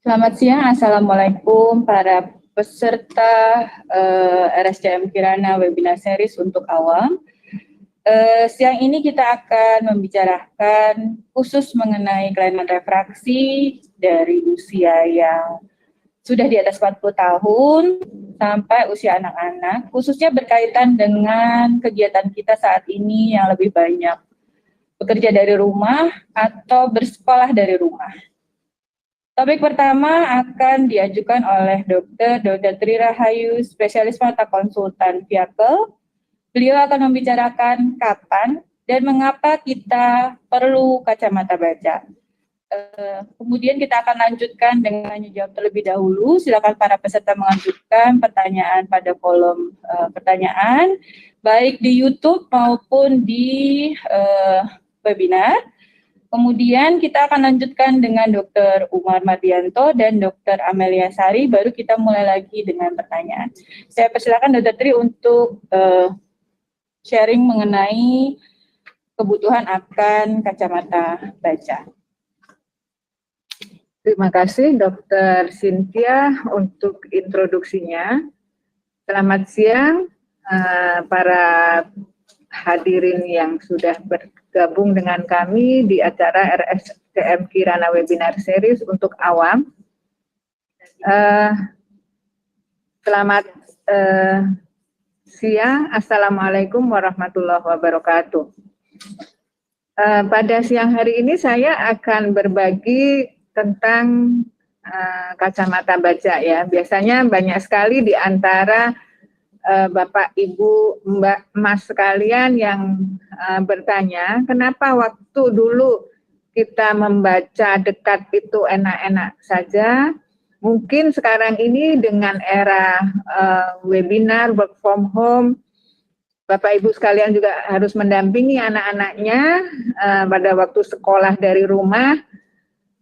Selamat siang, Assalamualaikum para peserta RSCM Kirana Webinar Series untuk awam. Siang ini kita akan membicarakan khusus mengenai kelainan refraksi dari usia yang sudah di atas 40 tahun sampai usia anak-anak, khususnya berkaitan dengan kegiatan kita saat ini yang lebih banyak bekerja dari rumah atau bersekolah dari rumah. Topik pertama akan diajukan oleh Dr. Tri Rahayu, spesialis mata konsultan Viakel. Beliau akan membicarakan kapan dan mengapa kita perlu kacamata baca. Kemudian kita akan lanjutkan dengan jawab terlebih dahulu. Silakan para peserta mengajukan pertanyaan pada kolom pertanyaan, baik di YouTube maupun di webinar. Kemudian kita akan lanjutkan dengan Dr. Umar Mardianto dan Dr. Amelia Sari, baru kita mulai lagi dengan pertanyaan. Saya persilakan Dr. Tri untuk sharing mengenai kebutuhan akan kacamata baca. Terima kasih Dr. Cynthia untuk introduksinya. Selamat siang para hadirin yang sudah bergabung dengan kami di acara RSCM Kirana Webinar Series untuk awam. Selamat siang, Assalamualaikum warahmatullahi wabarakatuh. Pada siang hari ini saya akan berbagi tentang kacamata baca ya. Biasanya banyak sekali di antara Bapak, Ibu, Mbak, Mas sekalian yang bertanya, kenapa waktu dulu kita membaca dekat itu enak-enak saja, mungkin sekarang ini dengan era webinar, work from home, Bapak, Ibu sekalian juga harus mendampingi anak-anaknya pada waktu sekolah dari rumah,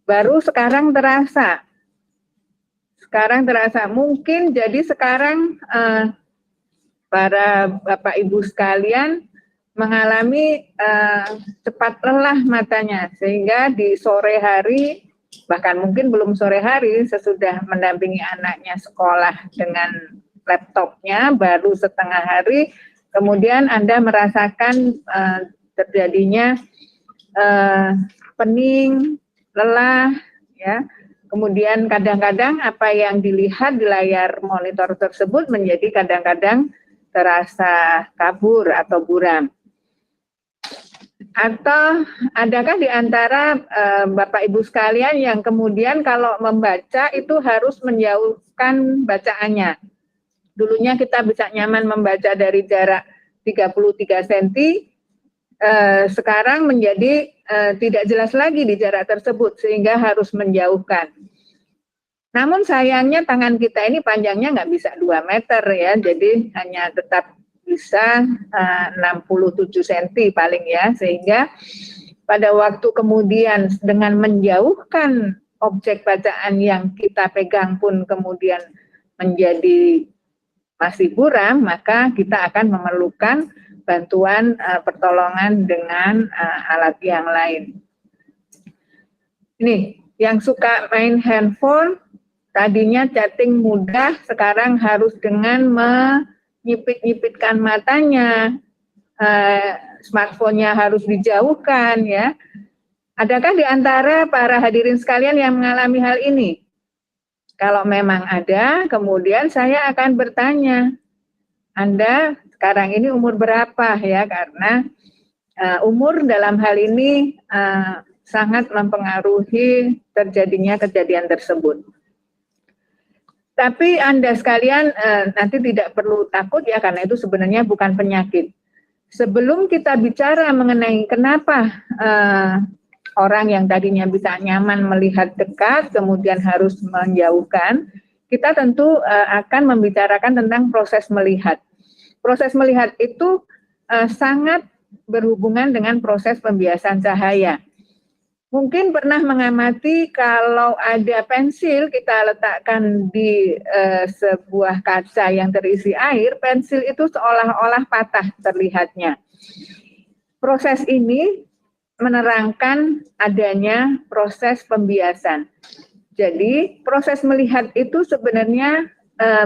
baru sekarang terasa. Mungkin jadi sekarang para Bapak Ibu sekalian mengalami cepat lelah matanya, sehingga di sore hari, bahkan mungkin belum sore hari, sesudah mendampingi anaknya sekolah dengan laptopnya, baru setengah hari, kemudian Anda merasakan terjadinya pening, lelah, ya. Kemudian kadang-kadang apa yang dilihat di layar monitor tersebut menjadi kadang-kadang terasa kabur atau buram. Atau adakah di antara Bapak Ibu sekalian yang kemudian kalau membaca itu harus menjauhkan bacaannya? Dulunya kita bisa nyaman membaca dari jarak 33 cm, sekarang menjadi tidak jelas lagi di jarak tersebut sehingga harus menjauhkan. Namun sayangnya tangan kita ini panjangnya nggak bisa 2 meter ya, jadi hanya tetap bisa 67 cm paling ya, sehingga pada waktu kemudian dengan menjauhkan objek bacaan yang kita pegang pun kemudian menjadi masih buram, maka kita akan memerlukan bantuan pertolongan dengan alat yang lain. Ini yang suka main handphone, tadinya chatting mudah, sekarang harus dengan menyipit-nyipitkan matanya, smartphone-nya harus dijauhkan ya. Adakah di antara para hadirin sekalian yang mengalami hal ini? Kalau memang ada, kemudian saya akan bertanya, Anda sekarang ini umur berapa ya? Karena umur dalam hal ini sangat mempengaruhi terjadinya kejadian tersebut. Tapi Anda sekalian nanti tidak perlu takut ya, karena itu sebenarnya bukan penyakit. Sebelum kita bicara mengenai kenapa orang yang tadinya bisa nyaman melihat dekat, kemudian harus menjauhkan, kita tentu akan membicarakan tentang proses melihat. Proses melihat itu sangat berhubungan dengan proses pembiasan cahaya. Mungkin pernah mengamati kalau ada pensil kita letakkan di sebuah kaca yang terisi air, pensil itu seolah-olah patah terlihatnya. Proses ini menerangkan adanya proses pembiasan. Jadi proses melihat itu sebenarnya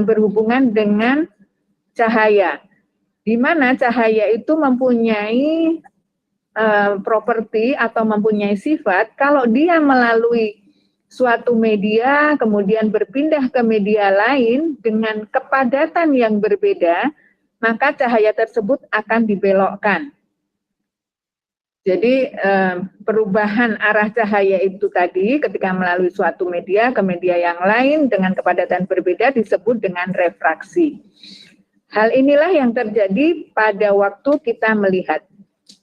berhubungan dengan cahaya, di mana cahaya itu mempunyai properti atau mempunyai sifat kalau dia melalui suatu media kemudian berpindah ke media lain dengan kepadatan yang berbeda, maka cahaya tersebut akan dibelokkan. Jadi perubahan arah cahaya itu tadi ketika melalui suatu media ke media yang lain dengan kepadatan berbeda disebut dengan refraksi. Hal inilah yang terjadi pada waktu kita melihat.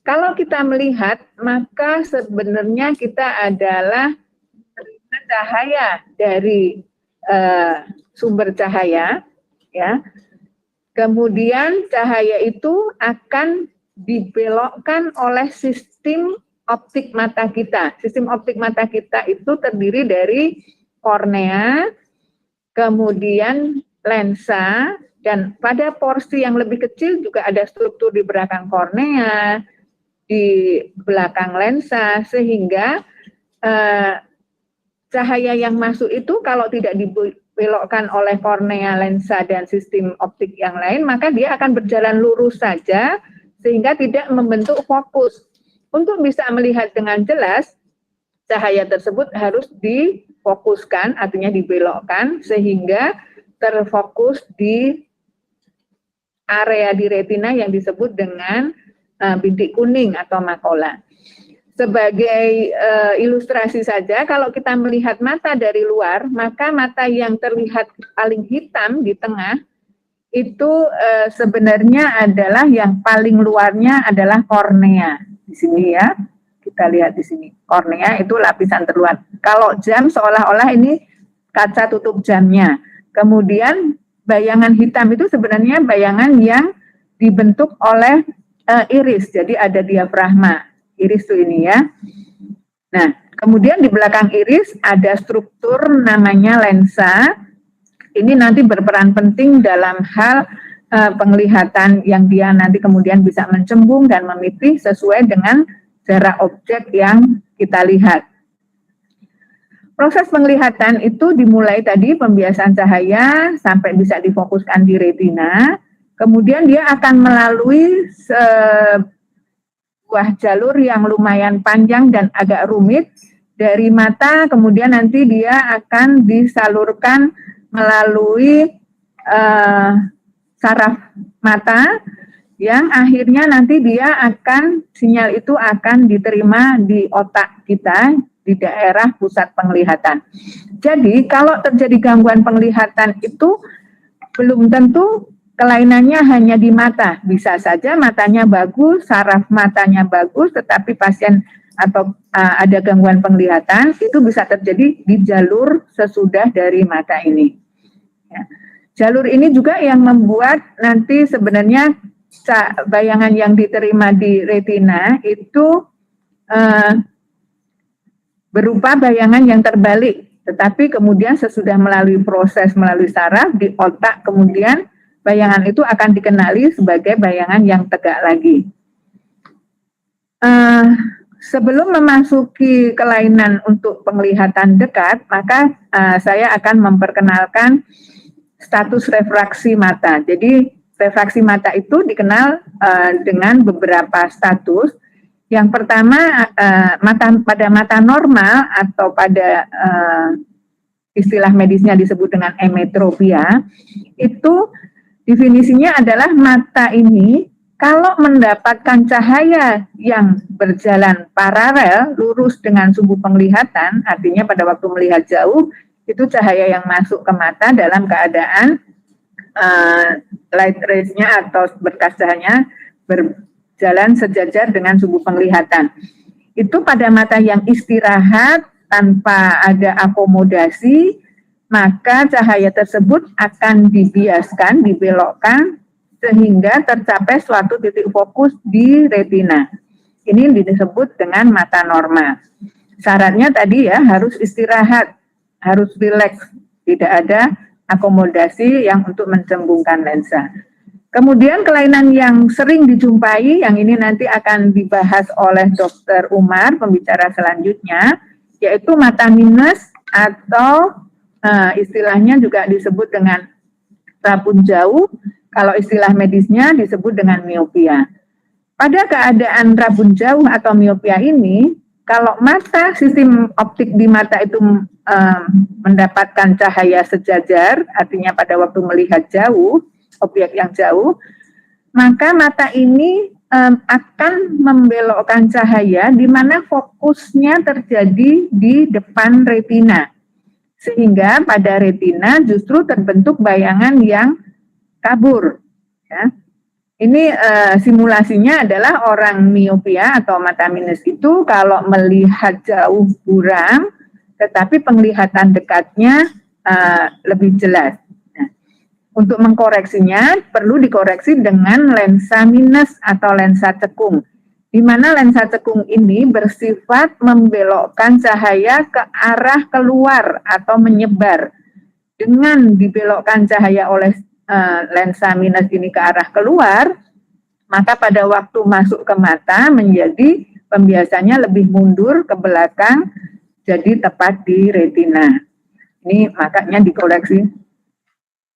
Kalau kita melihat, maka sebenarnya kita adalah menerima cahaya dari sumber cahaya, ya. Kemudian cahaya itu akan dibelokkan oleh sistem optik mata kita. Sistem optik mata kita itu terdiri dari kornea, kemudian lensa, dan pada porsi yang lebih kecil juga ada struktur di belakang kornea, di belakang lensa, sehingga cahaya yang masuk itu kalau tidak dibelokkan oleh kornea, lensa, dan sistem optik yang lain, maka dia akan berjalan lurus saja, sehingga tidak membentuk fokus. Untuk bisa melihat dengan jelas, cahaya tersebut harus difokuskan, artinya dibelokkan, sehingga terfokus di area di retina yang disebut dengan bintik kuning atau makola. Sebagai ilustrasi saja, kalau kita melihat mata dari luar, maka mata yang terlihat paling hitam di tengah, itu sebenarnya adalah yang paling luarnya adalah kornea. Di sini ya, kita lihat di sini. Kornea itu lapisan terluar. Kalau jam seolah-olah ini kaca tutup jamnya. Kemudian bayangan hitam itu sebenarnya bayangan yang dibentuk oleh iris. Jadi ada diafragma. Iris itu ini ya. Nah, kemudian di belakang iris ada struktur namanya lensa. Ini nanti berperan penting dalam hal penglihatan yang dia nanti kemudian bisa mencembung dan memipih sesuai dengan jarak objek yang kita lihat. Proses penglihatan itu dimulai tadi pembiasaan cahaya sampai bisa difokuskan di retina. Kemudian dia akan melalui sebuah jalur yang lumayan panjang dan agak rumit dari mata, kemudian nanti dia akan disalurkan melalui saraf mata yang akhirnya nanti dia akan, sinyal itu akan diterima di otak kita di daerah pusat penglihatan. Jadi kalau terjadi gangguan penglihatan itu belum tentu kelainannya hanya di mata. Bisa saja matanya bagus, saraf matanya bagus, tetapi pasien atau ada gangguan penglihatan itu bisa terjadi di jalur sesudah dari mata ini. Ya. Jalur ini juga yang membuat nanti sebenarnya bayangan yang diterima di retina itu berupa bayangan yang terbalik, tetapi kemudian sesudah melalui proses melalui saraf di otak, kemudian bayangan itu akan dikenali sebagai bayangan yang tegak lagi. Sebelum memasuki kelainan untuk penglihatan dekat, maka saya akan memperkenalkan status refraksi mata. Jadi refraksi mata itu dikenal dengan beberapa status. Yang pertama, pada mata normal atau pada istilah medisnya disebut dengan emetropia, itu definisinya adalah mata ini kalau mendapatkan cahaya yang berjalan paralel, lurus dengan sumbu penglihatan, artinya pada waktu melihat jauh, itu cahaya yang masuk ke mata dalam keadaan light rays-nya atau berkas cahayanya berjalan sejajar dengan sumbu penglihatan. Itu pada mata yang istirahat tanpa ada akomodasi, maka cahaya tersebut akan dibiaskan, dibelokkan, sehingga tercapai suatu titik fokus di retina. Ini disebut dengan mata normal. Syaratnya tadi ya harus istirahat, harus rileks, tidak ada akomodasi yang untuk mencembungkan lensa. Kemudian kelainan yang sering dijumpai, yang ini nanti akan dibahas oleh Dr. Umar, pembicara selanjutnya, yaitu mata minus atau istilahnya juga disebut dengan rabun jauh, kalau istilah medisnya disebut dengan miopia. Pada keadaan rabun jauh atau miopia ini, kalau mata, sistem optik di mata itu mendapatkan cahaya sejajar, artinya pada waktu melihat jauh, objek yang jauh, maka mata ini akan membelokkan cahaya di mana fokusnya terjadi di depan retina. Sehingga pada retina justru terbentuk bayangan yang kabur. Ya. Ini simulasinya adalah orang miopia atau mata minus itu kalau melihat jauh buram, tetapi penglihatan dekatnya lebih jelas. Nah, untuk mengkoreksinya perlu dikoreksi dengan lensa minus atau lensa cekung, di mana lensa cekung ini bersifat membelokkan cahaya ke arah keluar atau menyebar. Dengan dibelokkan cahaya oleh lensa minus ini ke arah keluar, maka pada waktu masuk ke mata menjadi pembiasannya lebih mundur ke belakang, jadi tepat di retina. Ini makanya dikoreksi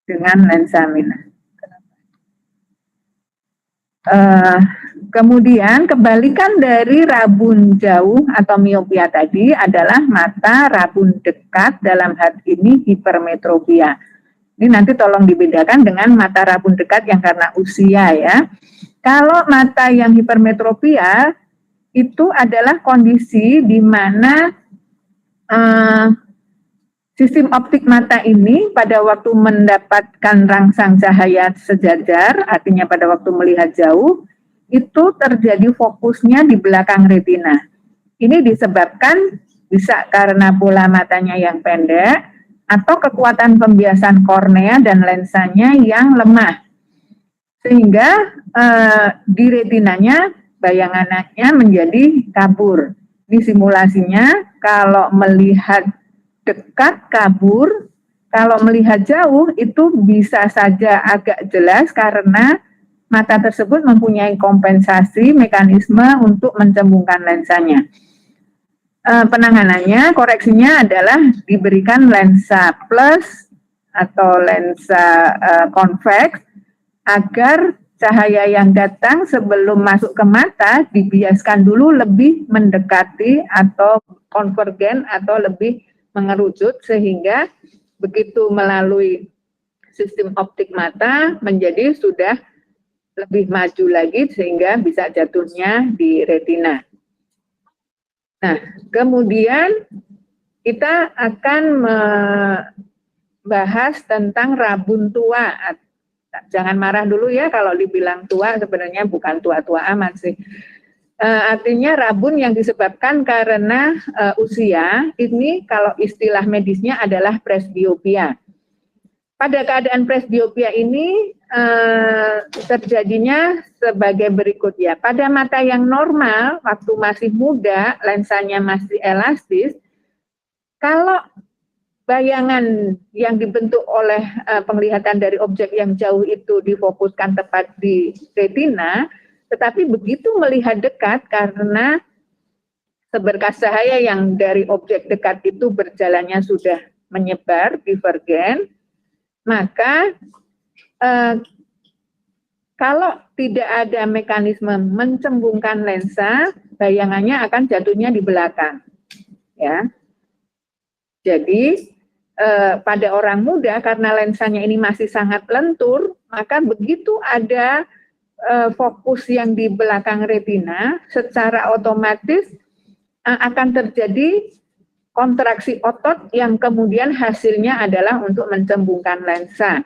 dengan lensa minus. Kemudian kebalikan dari rabun jauh atau miopia tadi adalah mata rabun dekat, dalam hal ini hipermetropia. Ini nanti tolong dibedakan dengan mata rabun dekat yang karena usia ya. Kalau mata yang hipermetropia itu adalah kondisi di mana sistem optik mata ini pada waktu mendapatkan rangsang cahaya sejajar, artinya pada waktu melihat jauh, itu terjadi fokusnya di belakang retina. Ini disebabkan bisa karena pola matanya yang pendek, atau kekuatan pembiasan kornea dan lensanya yang lemah. Sehingga di retinanya bayangannya menjadi kabur. Ini simulasinya, kalau melihat dekat kabur, kalau melihat jauh itu bisa saja agak jelas karena mata tersebut mempunyai kompensasi mekanisme untuk mencembungkan lensanya. Penanganannya, koreksinya adalah diberikan lensa plus atau lensa konveks agar cahaya yang datang sebelum masuk ke mata dibiaskan dulu lebih mendekati atau konvergen atau lebih mengerucut, sehingga begitu melalui sistem optik mata menjadi sudah lebih maju lagi sehingga bisa jatuhnya di retina. Nah, kemudian kita akan membahas tentang rabun tua. Jangan marah dulu ya kalau dibilang tua, sebenarnya bukan tua-tua amat sih. Artinya rabun yang disebabkan karena usia, ini kalau istilah medisnya adalah presbiopia. Pada keadaan presbiopia ini terjadinya sebagai berikut ya. Pada mata yang normal, waktu masih muda, lensanya masih elastis, kalau bayangan yang dibentuk oleh penglihatan dari objek yang jauh itu difokuskan tepat di retina, tetapi begitu melihat dekat karena seberkas cahaya yang dari objek dekat itu berjalannya sudah menyebar, divergen, maka kalau tidak ada mekanisme mencembungkan lensa, bayangannya akan jatuhnya di belakang. Ya. Jadi pada orang muda karena lensanya ini masih sangat lentur, maka begitu ada fokus yang di belakang retina, secara otomatis akan terjadi kontraksi otot yang kemudian hasilnya adalah untuk mencembungkan lensa.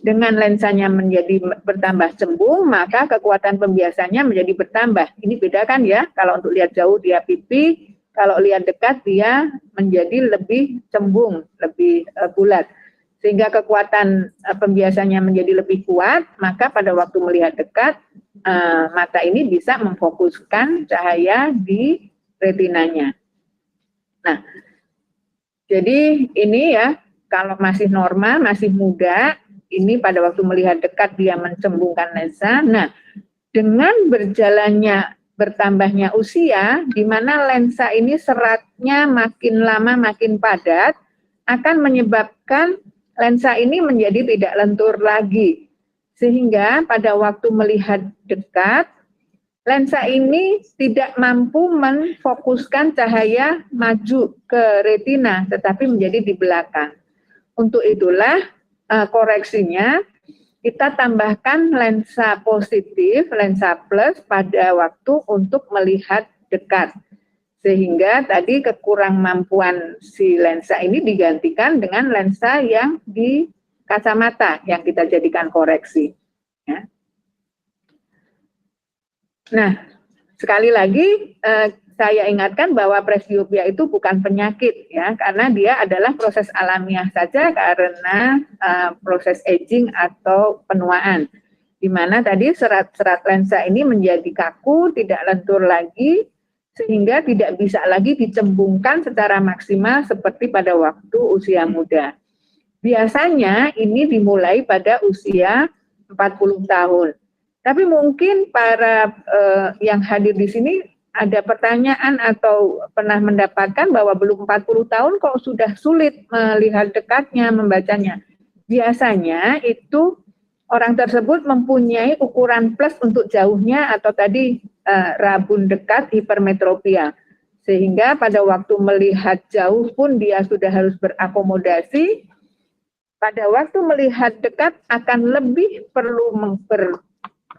Dengan lensanya menjadi bertambah cembung, maka kekuatan pembiasannya menjadi bertambah. Ini bedakan ya, kalau untuk lihat jauh dia pipi, kalau lihat dekat dia menjadi lebih cembung, lebih bulat. Sehingga kekuatan pembiasannya menjadi lebih kuat, maka pada waktu melihat dekat, mata ini bisa memfokuskan cahaya di retinanya. Nah, jadi ini ya, kalau masih normal, masih muda, ini pada waktu melihat dekat dia mencembungkan lensa. Nah, dengan berjalannya, bertambahnya usia, di mana lensa ini seratnya makin lama makin padat, akan menyebabkan lensa ini menjadi tidak lentur lagi. Sehingga pada waktu melihat dekat, lensa ini tidak mampu memfokuskan cahaya maju ke retina, tetapi menjadi di belakang. Untuk itulah koreksinya kita tambahkan lensa positif, lensa plus pada waktu untuk melihat dekat. Sehingga tadi kekurang mampuan si lensa ini digantikan dengan lensa yang di kacamata yang kita jadikan koreksi. Ya. Nah, sekali lagi saya ingatkan bahwa presbiopia itu bukan penyakit ya, karena dia adalah proses alamiah saja karena proses aging atau penuaan, di mana tadi serat-serat lensa ini menjadi kaku, tidak lentur lagi, sehingga tidak bisa lagi dicembungkan secara maksimal seperti pada waktu usia muda. Biasanya ini dimulai pada usia 40 tahun. Tapi mungkin para yang hadir di sini ada pertanyaan atau pernah mendapatkan bahwa belum 40 tahun kok sudah sulit melihat dekatnya, membacanya. Biasanya itu orang tersebut mempunyai ukuran plus untuk jauhnya atau tadi rabun dekat hipermetropia. Sehingga pada waktu melihat jauh pun dia sudah harus berakomodasi. Pada waktu melihat dekat akan lebih perlu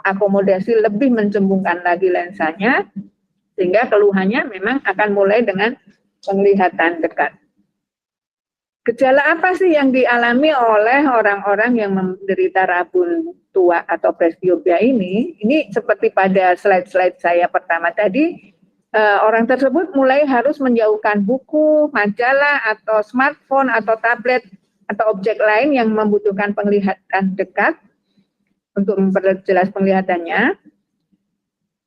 akomodasi, lebih mencembungkan lagi lensanya, sehingga keluhannya memang akan mulai dengan penglihatan dekat. Gejala apa sih yang dialami oleh orang-orang yang menderita rabun tua atau presbiopia ini? Ini seperti pada slide-slide saya pertama tadi, orang tersebut mulai harus menjauhkan buku, majalah, atau smartphone, atau tablet, atau objek lain yang membutuhkan penglihatan dekat untuk memperjelas penglihatannya.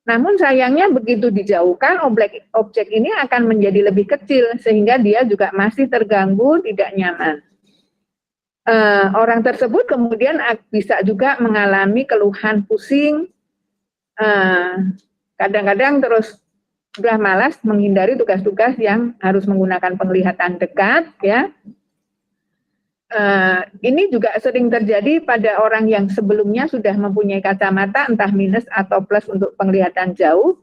Namun sayangnya begitu dijauhkan, objek ini akan menjadi lebih kecil sehingga dia juga masih terganggu, tidak nyaman. Orang tersebut kemudian bisa juga mengalami keluhan pusing, kadang-kadang terus sudah malas menghindari tugas-tugas yang harus menggunakan penglihatan dekat, ya. Ini juga sering terjadi pada orang yang sebelumnya sudah mempunyai kacamata entah minus atau plus untuk penglihatan jauh.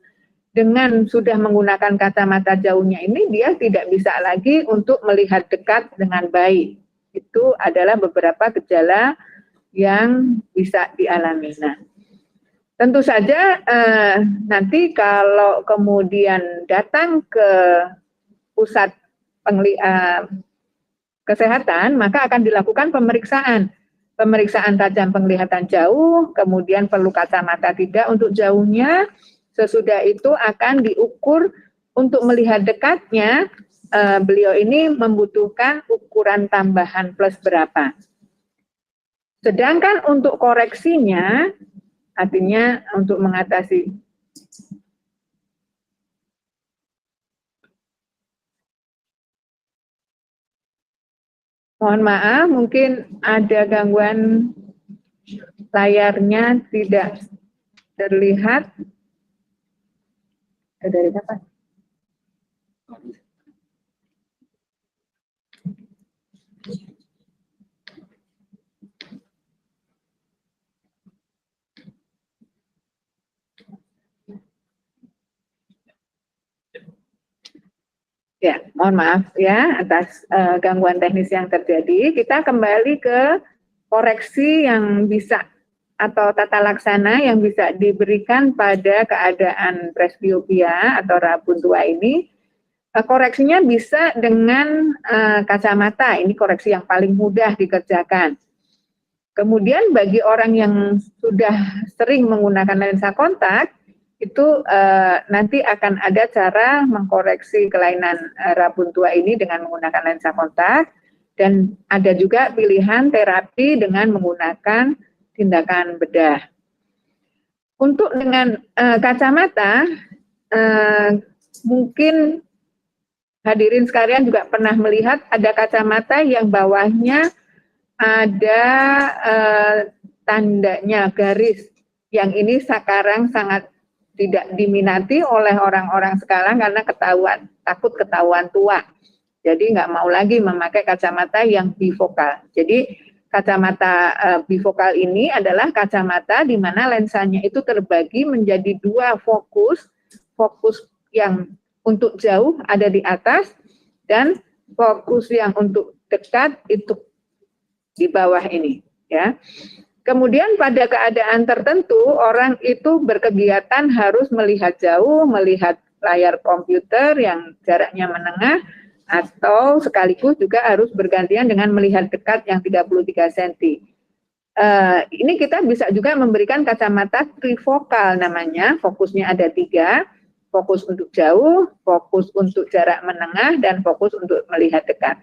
Dengan sudah menggunakan kacamata jauhnya ini, dia tidak bisa lagi untuk melihat dekat dengan baik. Itu adalah beberapa gejala yang bisa dialami. Nah, tentu saja nanti kalau kemudian datang ke pusat kesehatan, maka akan dilakukan pemeriksaan tajam penglihatan jauh, kemudian perlu kacamata tidak untuk jauhnya. Sesudah itu akan diukur untuk melihat dekatnya, beliau ini membutuhkan ukuran tambahan plus berapa. Sedangkan untuk koreksinya, artinya untuk mengatasi mohon maaf, mungkin ada gangguan layarnya tidak terlihat. Dari siapa? Ya, mohon maaf ya atas gangguan teknis yang terjadi. Kita kembali ke koreksi yang bisa atau tata laksana yang bisa diberikan pada keadaan presbiopia atau rabun tua ini. Koreksinya bisa dengan kacamata, ini koreksi yang paling mudah dikerjakan. Kemudian bagi orang yang sudah sering menggunakan lensa kontak, itu nanti akan ada cara mengkoreksi kelainan rabun tua ini dengan menggunakan lensa kontak, dan ada juga pilihan terapi dengan menggunakan tindakan bedah. Untuk dengan kacamata, mungkin hadirin sekalian juga pernah melihat ada kacamata yang bawahnya ada tandanya garis, yang ini sekarang sangat tidak diminati oleh orang-orang sekarang karena takut ketahuan tua. Jadi nggak mau lagi memakai kacamata yang bifokal. Jadi kacamata bifokal ini adalah kacamata di mana lensanya itu terbagi menjadi dua fokus, fokus yang untuk jauh ada di atas dan fokus yang untuk dekat itu di bawah ini, ya. Kemudian pada keadaan tertentu orang itu berkegiatan harus melihat jauh, melihat layar komputer yang jaraknya menengah, atau sekaligus juga harus bergantian dengan melihat dekat yang 33 cm. Ini kita bisa juga memberikan kacamata trifokal namanya, fokusnya ada 3, fokus untuk jauh, fokus untuk jarak menengah, dan fokus untuk melihat dekat.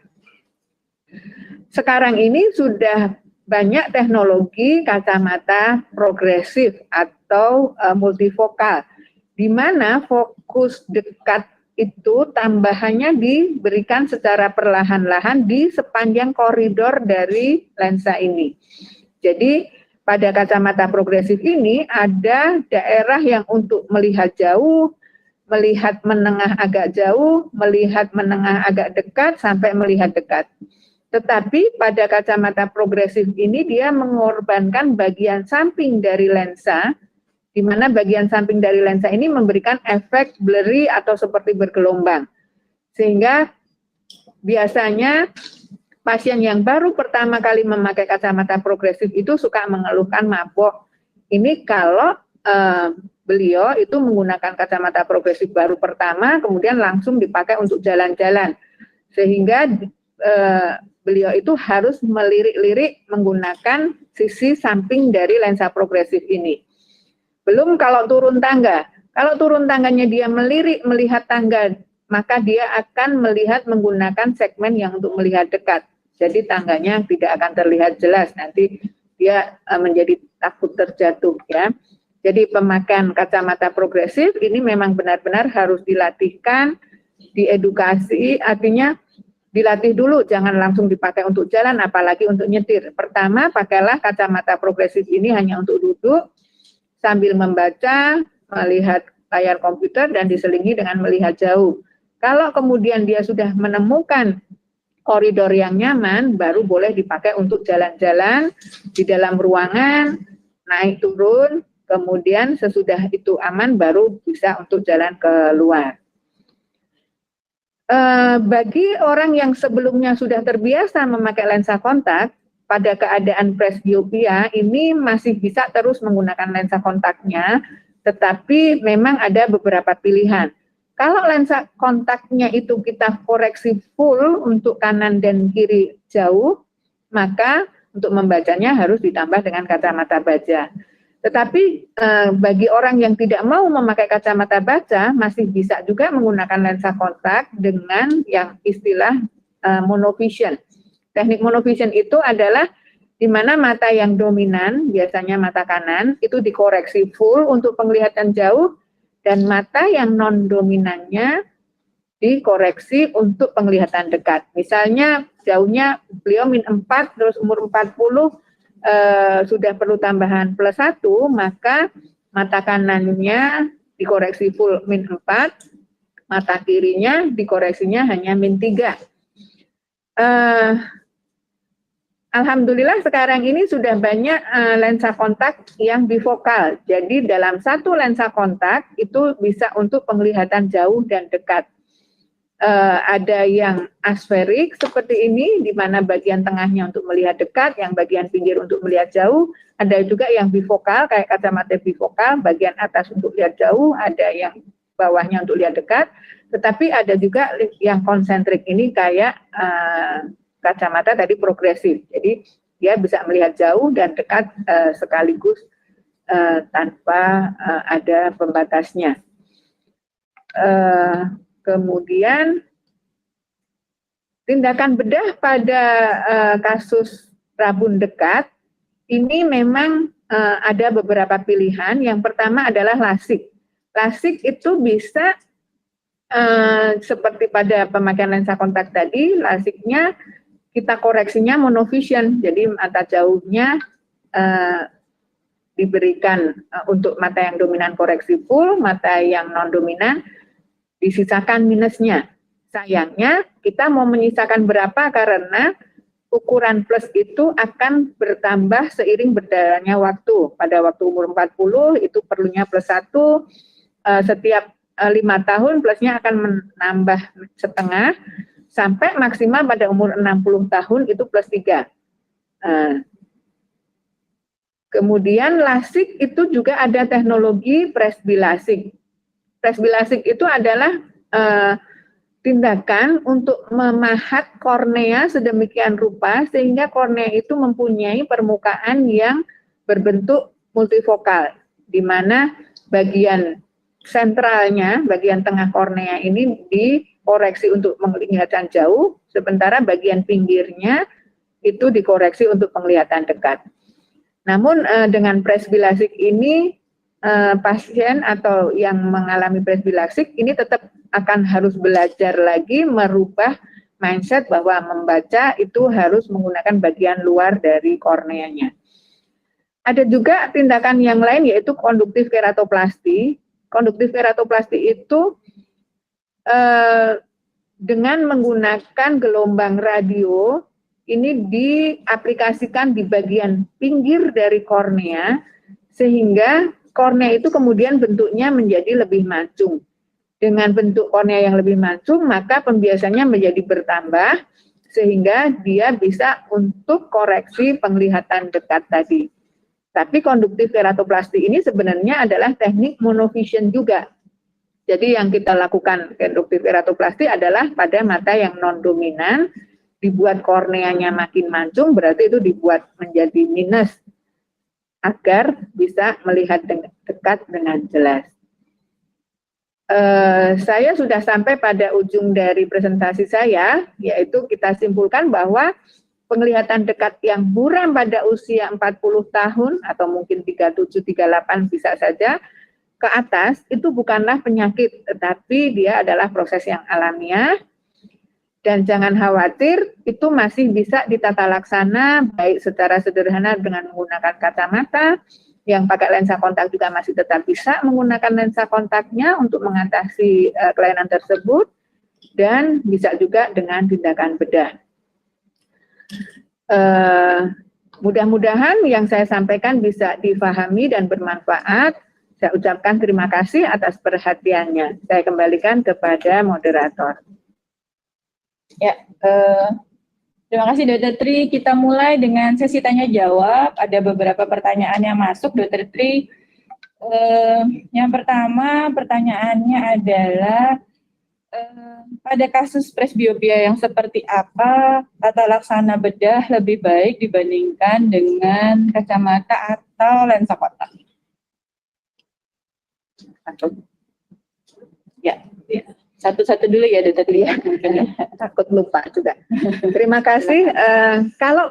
Sekarang ini sudah banyak teknologi kacamata progresif atau multifokal, di mana fokus dekat itu tambahannya diberikan secara perlahan-lahan di sepanjang koridor dari lensa ini. Jadi pada kacamata progresif ini ada daerah yang untuk melihat jauh, melihat menengah agak jauh, melihat menengah agak dekat, sampai melihat dekat. Tetapi pada kacamata progresif ini dia mengorbankan bagian samping dari lensa, di mana bagian samping dari lensa ini memberikan efek blurry atau seperti bergelombang. Sehingga biasanya pasien yang baru pertama kali memakai kacamata progresif itu suka mengeluhkan mabok. Ini kalau beliau itu menggunakan kacamata progresif baru pertama, kemudian langsung dipakai untuk jalan-jalan. Sehingga beliau itu harus melirik-lirik menggunakan sisi samping dari lensa progresif ini. Belum kalau turun tangga. Kalau turun tangganya dia melirik melihat tangga, maka dia akan melihat menggunakan segmen yang untuk melihat dekat. Jadi tangganya tidak akan terlihat jelas, nanti dia menjadi takut terjatuh, ya. Jadi pemakaian kacamata progresif ini memang benar-benar harus dilatihkan, diedukasi, artinya dilatih dulu, jangan langsung dipakai untuk jalan, apalagi untuk nyetir. Pertama, pakailah kacamata progresif ini hanya untuk duduk, sambil membaca, melihat layar komputer, dan diselingi dengan melihat jauh. Kalau kemudian dia sudah menemukan koridor yang nyaman, baru boleh dipakai untuk jalan-jalan di dalam ruangan, naik turun, kemudian sesudah itu aman, baru bisa untuk jalan ke luar. Bagi orang yang sebelumnya sudah terbiasa memakai lensa kontak, pada keadaan presbiopia ini masih bisa terus menggunakan lensa kontaknya, tetapi memang ada beberapa pilihan. Kalau lensa kontaknya itu kita koreksi full untuk kanan dan kiri jauh, maka untuk membacanya harus ditambah dengan kacamata baja. Tetapi bagi orang yang tidak mau memakai kacamata baca, masih bisa juga menggunakan lensa kontak dengan yang istilah monovision. Teknik monovision itu adalah di mana mata yang dominan, biasanya mata kanan, itu dikoreksi full untuk penglihatan jauh, dan mata yang non-dominannya dikoreksi untuk penglihatan dekat. Misalnya jauhnya beliau -4, terus umur 40, sudah perlu tambahan +1, maka mata kanannya dikoreksi full -4, mata kirinya dikoreksinya hanya -3. Alhamdulillah sekarang ini sudah banyak lensa kontak yang bifokal. Jadi dalam satu lensa kontak itu bisa untuk penglihatan jauh dan dekat. Ada yang asferik seperti ini, di mana bagian tengahnya untuk melihat dekat, yang bagian pinggir untuk melihat jauh. Ada juga yang bifokal, kayak kacamata bifokal, bagian atas untuk lihat jauh, ada yang bawahnya untuk lihat dekat. Tetapi ada juga yang konsentrik ini kayak kacamata tadi progresif. Jadi dia bisa melihat jauh dan dekat sekaligus tanpa ada pembatasnya. Kemudian tindakan bedah pada kasus rabun dekat ini memang ada beberapa pilihan. Yang pertama adalah lasik. Lasik itu bisa seperti pada pemakaian lensa kontak tadi, lasiknya kita koreksinya monovision. Jadi mata jauhnya diberikan untuk mata yang dominan koreksi full, mata yang non dominan disisakan minusnya, Sayangnya kita mau menyisakan berapa karena ukuran plus itu akan bertambah seiring berjalannya waktu. Pada waktu umur 40 itu perlunya plus 1, setiap 5 tahun plusnya akan menambah setengah, sampai maksimal pada umur 60 tahun itu plus 3. Kemudian lasik itu juga ada teknologi presbylasik. Presbylasik itu adalah tindakan untuk memahat kornea sedemikian rupa sehingga kornea itu mempunyai permukaan yang berbentuk multifokal, di mana bagian sentralnya, bagian tengah kornea ini dikoreksi untuk penglihatan jauh, sementara bagian pinggirnya itu dikoreksi untuk penglihatan dekat. Namun dengan presbylasik ini pasien atau yang mengalami presbylasik ini tetap akan harus belajar lagi merubah mindset bahwa membaca itu harus menggunakan bagian luar dari korneanya. Ada juga tindakan yang lain yaitu konduktif keratoplasti. Konduktif keratoplasti itu dengan menggunakan gelombang radio ini diaplikasikan di bagian pinggir dari kornea sehingga kornea itu kemudian bentuknya menjadi lebih mancung. Dengan bentuk kornea yang lebih mancung, maka pembiasannya menjadi bertambah, sehingga dia bisa untuk koreksi penglihatan dekat tadi. Tapi konduktif keratoplasti ini sebenarnya adalah teknik monovision juga. Jadi yang kita lakukan konduktif keratoplasti adalah pada mata yang non-dominan, dibuat korneanya makin mancung, berarti itu dibuat menjadi minus, agar bisa melihat dekat dengan jelas. Saya sudah sampai pada ujung dari presentasi saya, yaitu kita simpulkan bahwa penglihatan dekat yang buram pada usia 40 tahun atau mungkin 37, 38 bisa saja ke atas, itu bukanlah penyakit, tetapi dia adalah proses yang alamiah. Dan jangan khawatir, itu masih bisa ditata laksana, baik secara sederhana dengan menggunakan kacamata, yang pakai lensa kontak juga masih tetap bisa menggunakan lensa kontaknya untuk mengatasi kelainan tersebut, dan bisa juga dengan tindakan bedah. Mudah-mudahan yang saya sampaikan bisa difahami dan bermanfaat. Saya ucapkan terima kasih atas perhatiannya. Saya kembalikan kepada moderator. Ya, terima kasih Dr. Tri. Kita mulai dengan sesi tanya jawab. Ada beberapa pertanyaan yang masuk, Dr. Tri. Yang pertama, pertanyaannya adalah pada kasus presbiopia yang seperti apa tata laksana bedah lebih baik dibandingkan dengan kacamata atau lensa kontak? Ya. Satu-satu dulu ya, Dr. Tri. Takut lupa juga. Terima kasih. Kalau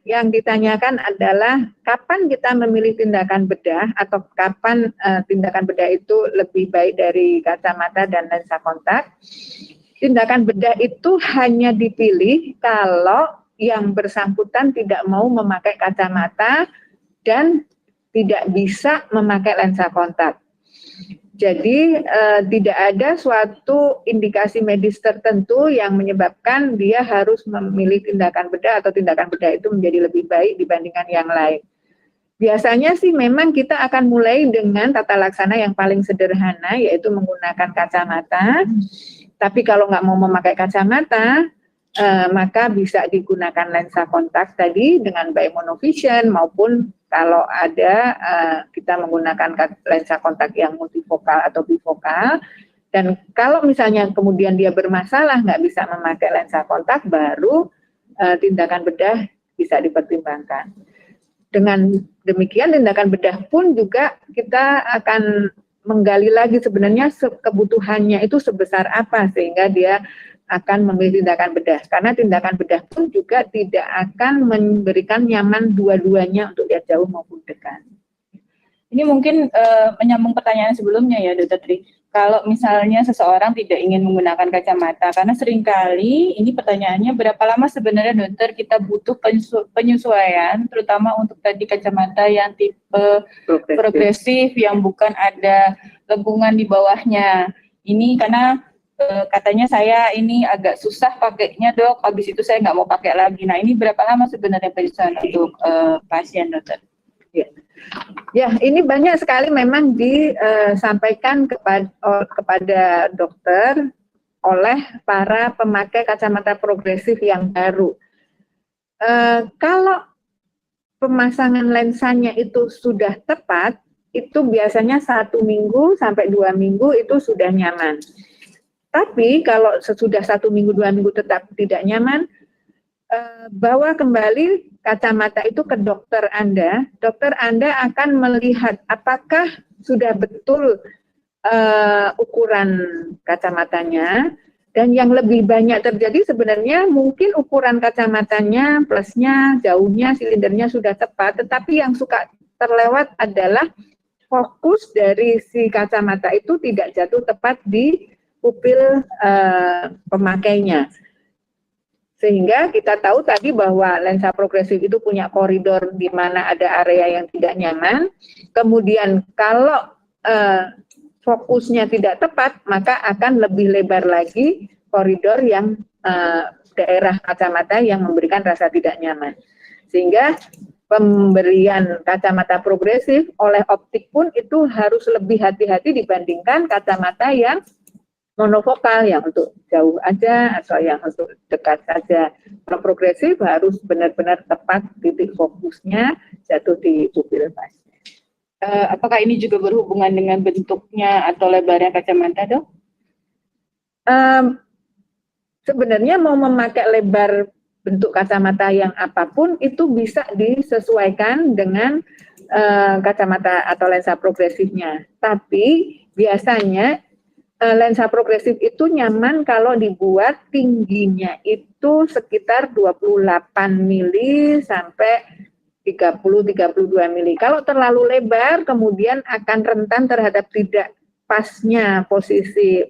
yang ditanyakan adalah kapan kita memilih tindakan bedah atau kapan tindakan bedah itu lebih baik dari kacamata dan lensa kontak. Tindakan bedah itu hanya dipilih kalau yang bersangkutan tidak mau memakai kacamata dan tidak bisa memakai lensa kontak. Jadi tidak ada suatu indikasi medis tertentu yang menyebabkan dia harus memilih tindakan bedah atau tindakan bedah itu menjadi lebih baik dibandingkan yang lain. Biasanya sih memang kita akan mulai dengan tata laksana yang paling sederhana, yaitu menggunakan kacamata. Tapi kalau nggak mau memakai kacamata, maka bisa digunakan lensa kontak tadi dengan baik monovision maupun kalau ada kita menggunakan lensa kontak yang multifokal atau bifokal. Dan kalau misalnya kemudian dia bermasalah nggak bisa memakai lensa kontak, baru tindakan bedah bisa dipertimbangkan. Dengan demikian tindakan bedah pun juga kita akan menggali lagi sebenarnya kebutuhannya itu sebesar apa sehingga dia akan memilih tindakan bedah, karena tindakan bedah pun juga tidak akan memberikan nyaman dua-duanya untuk lihat jauh maupun dekat. Ini mungkin menyambung pertanyaan sebelumnya ya, Dr. Tri. Kalau misalnya seseorang tidak ingin menggunakan kacamata, karena seringkali ini pertanyaannya berapa lama sebenarnya dokter kita butuh penyesuaian, terutama untuk tadi kacamata yang tipe progresif yang bukan ada lengkungan di bawahnya. Ini karena katanya saya ini agak susah pakainya dok, habis itu saya nggak mau pakai lagi. Nah ini berapa lama sebenarnya pemeriksaan untuk pasien dokter? Ya, ini banyak sekali memang disampaikan kepada dokter oleh para pemakai kacamata progresif yang baru. Kalau pemasangan lensanya itu sudah tepat, itu biasanya 1 minggu sampai 2 minggu itu sudah nyaman. Tapi kalau sesudah 1 minggu, 2 minggu tetap tidak nyaman, bawa kembali kacamata itu ke dokter Anda. Dokter Anda akan melihat apakah sudah betul ukuran kacamatanya. Dan yang lebih banyak terjadi sebenarnya mungkin ukuran kacamatanya, plusnya, jauhnya, silindernya sudah tepat, tetapi yang suka terlewat adalah fokus dari si kacamata itu tidak jatuh tepat di pupil pemakainya. Sehingga kita tahu tadi bahwa lensa progresif itu punya koridor di mana ada area yang tidak nyaman. Kemudian kalau fokusnya tidak tepat, maka akan lebih lebar lagi koridor yang daerah kacamata yang memberikan rasa tidak nyaman. Sehingga pemberian kacamata progresif oleh optik pun itu harus lebih hati-hati dibandingkan kacamata yang monofokal, yang untuk jauh aja atau yang untuk dekat saja. Kalau progresif harus benar-benar tepat titik fokusnya jatuh di pupil pasien. Apakah ini juga berhubungan dengan bentuknya atau lebarnya kacamata, dok? Sebenarnya mau memakai lebar bentuk kacamata yang apapun itu bisa disesuaikan dengan kacamata atau lensa progresifnya. Tapi biasanya lensa progresif itu nyaman kalau dibuat tingginya itu sekitar 28 mili sampai 30-32 mili. Kalau terlalu lebar, kemudian akan rentan terhadap tidak pasnya posisi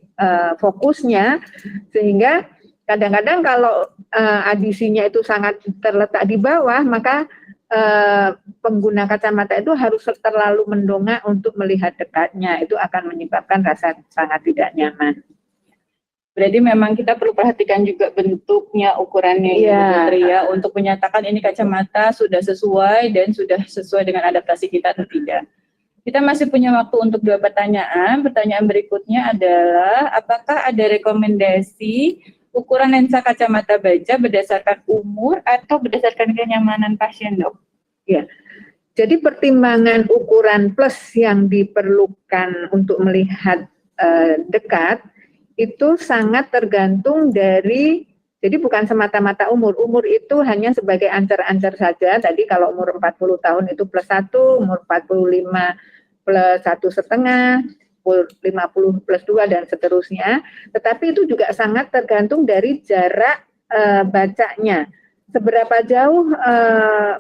fokusnya, sehingga kadang-kadang kalau adisinya itu sangat terletak di bawah, maka pengguna kacamata itu harus terlalu mendongak untuk melihat dekatnya. Itu akan menyebabkan rasa sangat tidak nyaman. Berarti memang kita perlu perhatikan juga bentuknya, ukurannya ya, untuk menyatakan ini kacamata sudah sesuai dan sudah sesuai dengan adaptasi kita atau tidak. Kita masih punya waktu untuk 2 pertanyaan. Pertanyaan berikutnya adalah, apakah ada rekomendasi ukuran lensa kacamata baja berdasarkan umur atau berdasarkan kenyamanan pasien, dok? Ya, jadi pertimbangan ukuran plus yang diperlukan untuk melihat dekat itu sangat tergantung dari, jadi bukan semata-mata umur. Umur itu hanya sebagai ancar-ancar saja. Tadi kalau umur 40 tahun itu +1, umur 45 +1,5, umur 50 +2 dan seterusnya. Tetapi itu juga sangat tergantung dari jarak bacanya. Seberapa jauh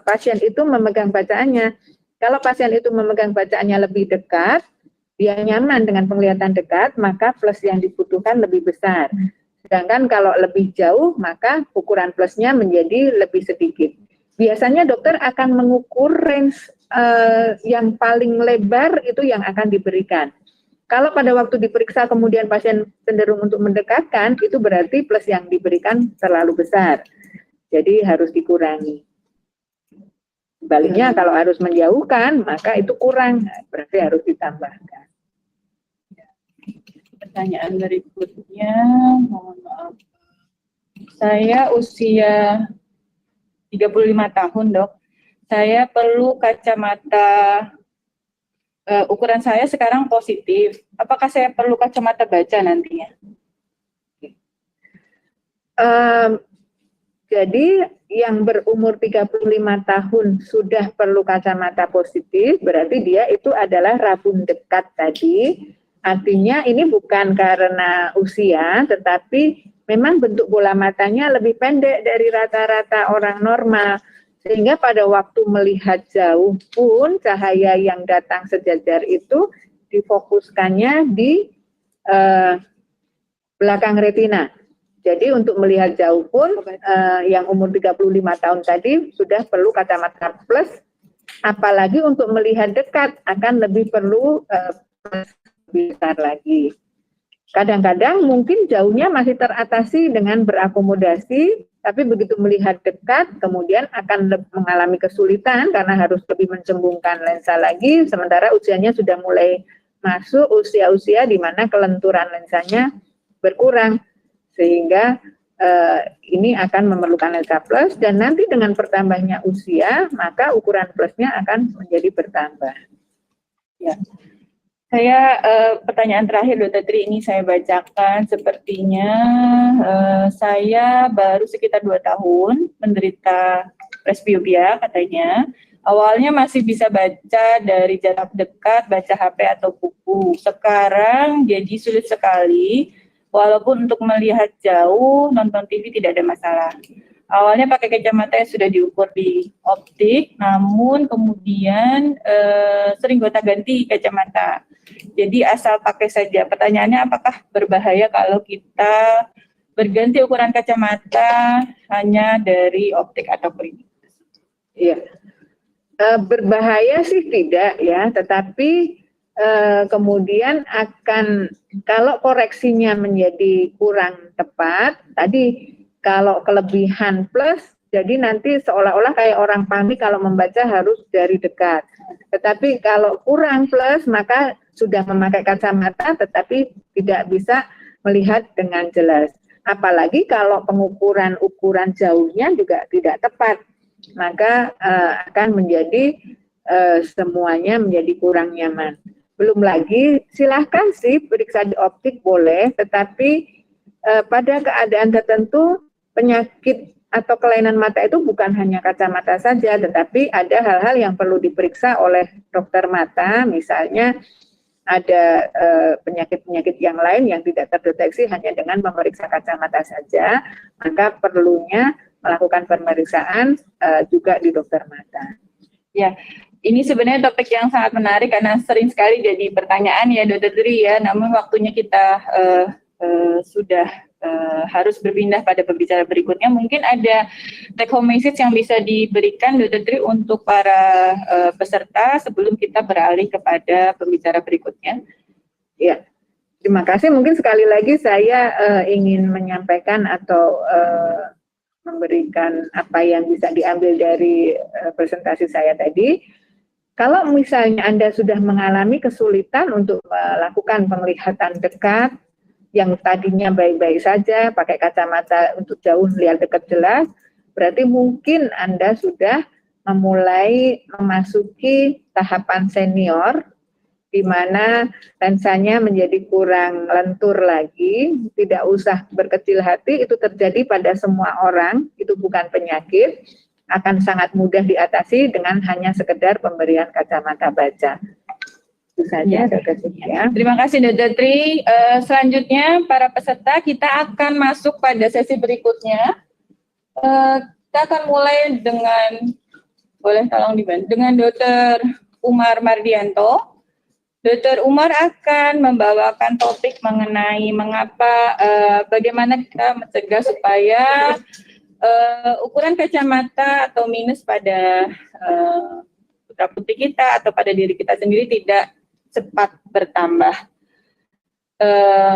pasien itu memegang bacaannya. Kalau pasien itu memegang bacaannya lebih dekat, dia nyaman dengan penglihatan dekat, maka plus yang dibutuhkan lebih besar. Sedangkan kalau lebih jauh, maka ukuran plusnya menjadi lebih sedikit. Biasanya dokter akan mengukur range yang paling lebar itu yang akan diberikan. Kalau pada waktu diperiksa kemudian pasien cenderung untuk mendekatkan, itu berarti plus yang diberikan terlalu besar. Jadi harus dikurangi. Sebaliknya kalau harus menjauhkan, maka itu kurang, berarti harus ditambahkan. Pertanyaan berikutnya, mohon maaf. Saya usia 35 tahun, dok. Saya perlu kacamata, ukuran saya sekarang positif. Apakah saya perlu kacamata baca nantinya? Jadi yang berumur 35 tahun sudah perlu kacamata positif, berarti dia itu adalah rabun dekat tadi. Artinya ini bukan karena usia, tetapi memang bentuk bola matanya lebih pendek dari rata-rata orang normal. Sehingga pada waktu melihat jauh pun cahaya yang datang sejajar itu difokuskannya di belakang retina. Jadi untuk melihat jauh pun yang umur 35 tahun tadi sudah perlu kacamata plus, apalagi untuk melihat dekat akan lebih perlu besar lagi. Kadang-kadang mungkin jauhnya masih teratasi dengan berakomodasi, tapi begitu melihat dekat, kemudian akan mengalami kesulitan karena harus lebih mencembungkan lensa lagi, sementara usianya sudah mulai masuk usia-usia di mana kelenturan lensanya berkurang, sehingga ini akan memerlukan lensa plus, dan nanti dengan bertambahnya usia, maka ukuran plusnya akan menjadi bertambah. Ya. Saya pertanyaan terakhir Dr. Tri ini saya bacakan, sepertinya saya baru sekitar 2 tahun menderita presbiopia katanya. Awalnya masih bisa baca dari jarak dekat, baca HP atau buku. Sekarang jadi sulit sekali, walaupun untuk melihat jauh, nonton TV tidak ada masalah. Awalnya pakai kacamata yang sudah diukur di optik, namun kemudian sering gonta-ganti kacamata. Jadi asal pakai saja. Pertanyaannya, apakah berbahaya kalau kita berganti ukuran kacamata hanya dari optik atau klinik? Iya, berbahaya sih tidak ya, tetapi kemudian akan, kalau koreksinya menjadi kurang tepat, tadi kalau kelebihan plus, jadi nanti seolah-olah kayak orang panik kalau membaca harus dari dekat. Tetapi kalau kurang plus, maka sudah memakai kacamata tetapi tidak bisa melihat dengan jelas. Apalagi kalau ukuran jauhnya juga tidak tepat, maka akan menjadi semuanya menjadi kurang nyaman. Belum lagi, silahkan sih periksa di optik boleh, tetapi pada keadaan tertentu penyakit atau kelainan mata itu bukan hanya kacamata saja, tetapi ada hal-hal yang perlu diperiksa oleh dokter mata, misalnya ada penyakit-penyakit yang lain yang tidak terdeteksi hanya dengan memeriksa kacamata saja, maka perlunya melakukan pemeriksaan juga di dokter mata. Ya, ini sebenarnya topik yang sangat menarik karena sering sekali jadi pertanyaan ya Dr. Tri ya, namun waktunya kita sudah harus berpindah pada pembicara berikutnya. Mungkin ada take home message yang bisa diberikan Dr. Tri untuk para peserta sebelum kita beralih kepada pembicara berikutnya. Ya, terima kasih. Mungkin sekali lagi saya ingin menyampaikan atau memberikan apa yang bisa diambil dari presentasi saya tadi. Kalau misalnya Anda sudah mengalami kesulitan untuk melakukan penglihatan dekat, yang tadinya baik-baik saja, pakai kacamata untuk jauh lihat dekat jelas, berarti mungkin Anda sudah memulai memasuki tahapan senior, di mana lensanya menjadi kurang lentur lagi, tidak usah berkecil hati, itu terjadi pada semua orang, itu bukan penyakit, akan sangat mudah diatasi dengan hanya sekedar pemberian kacamata baca. Itu saja, Dr. Cynthia. Terima kasih Dr. Tri. Selanjutnya para peserta kita akan masuk pada sesi berikutnya. Kita akan mulai dengan, boleh tolong dibantu, dengan Dr. Umar Mardianto. Dr. Umar akan membawakan topik mengenai mengapa, bagaimana kita mencegah supaya ukuran kacamata atau minus pada putra putri kita atau pada diri kita sendiri tidak cepat bertambah.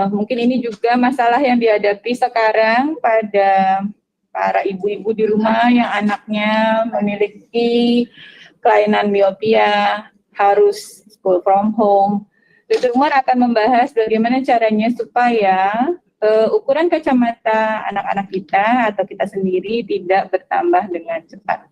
Mungkin ini juga masalah yang dihadapi sekarang pada para ibu-ibu di rumah yang anaknya memiliki kelainan miopia, harus school from home. Dr. Umar akan membahas bagaimana caranya supaya ukuran kacamata anak-anak kita atau kita sendiri tidak bertambah dengan cepat.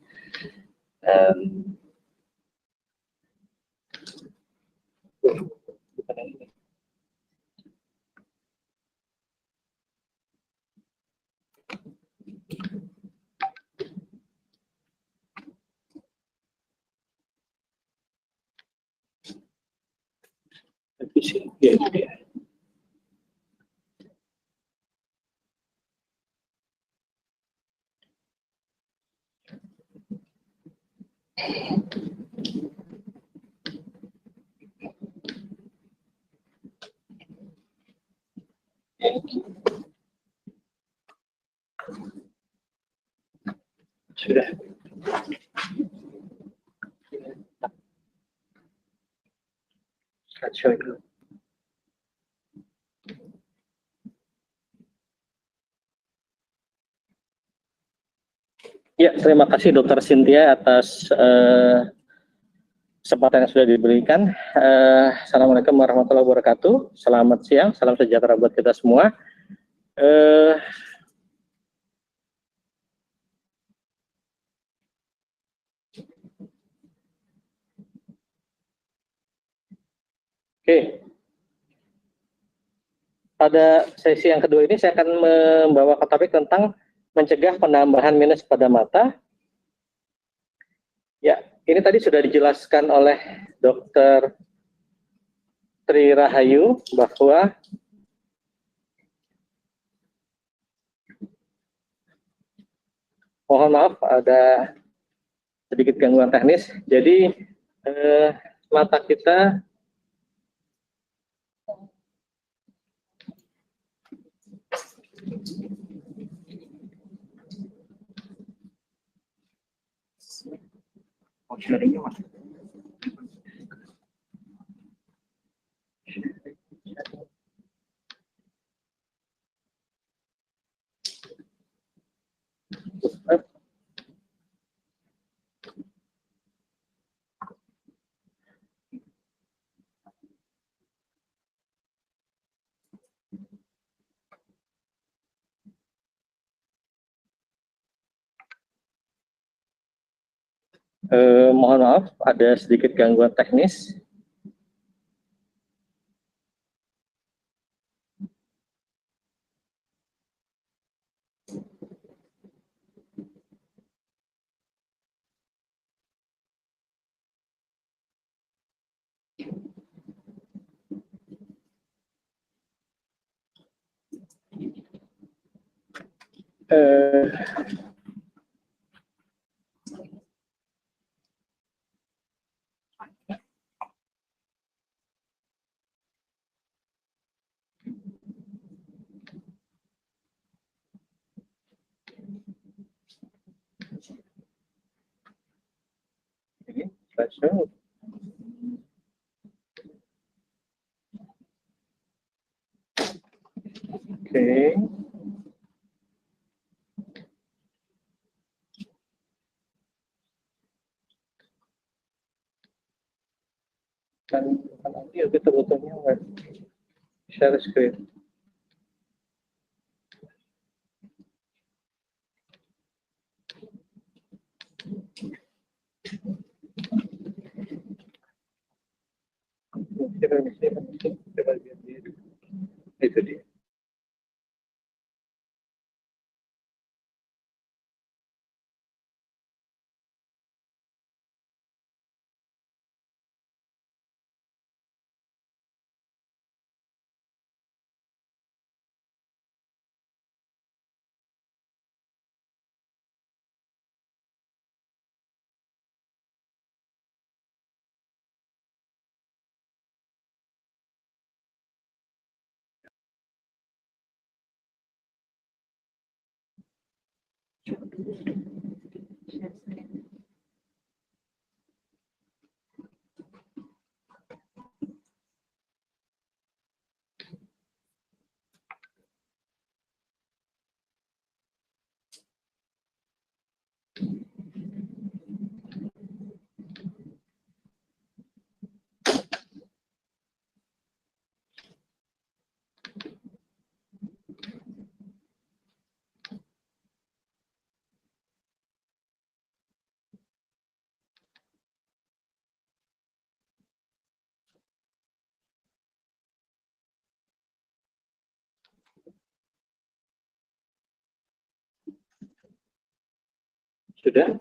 Sudah. Kacau itu. Ya, terima kasih Dokter Cynthia atas kesempatan yang sudah diberikan. Assalamualaikum warahmatullahi wabarakatuh. Selamat siang, salam sejahtera buat kita semua. Oke. Pada sesi yang kedua ini saya akan membawa topik tentang mencegah penambahan minus pada mata. Ya, ini tadi sudah dijelaskan oleh Dr. Tri Rahayu bahwa mohon maaf ada sedikit gangguan teknis. Jadi mata kita mohon maaf ada sedikit gangguan teknis. Ini slideshow. Oke. Dan nanti kita butuhnya share screen. Itu dia. Sudah?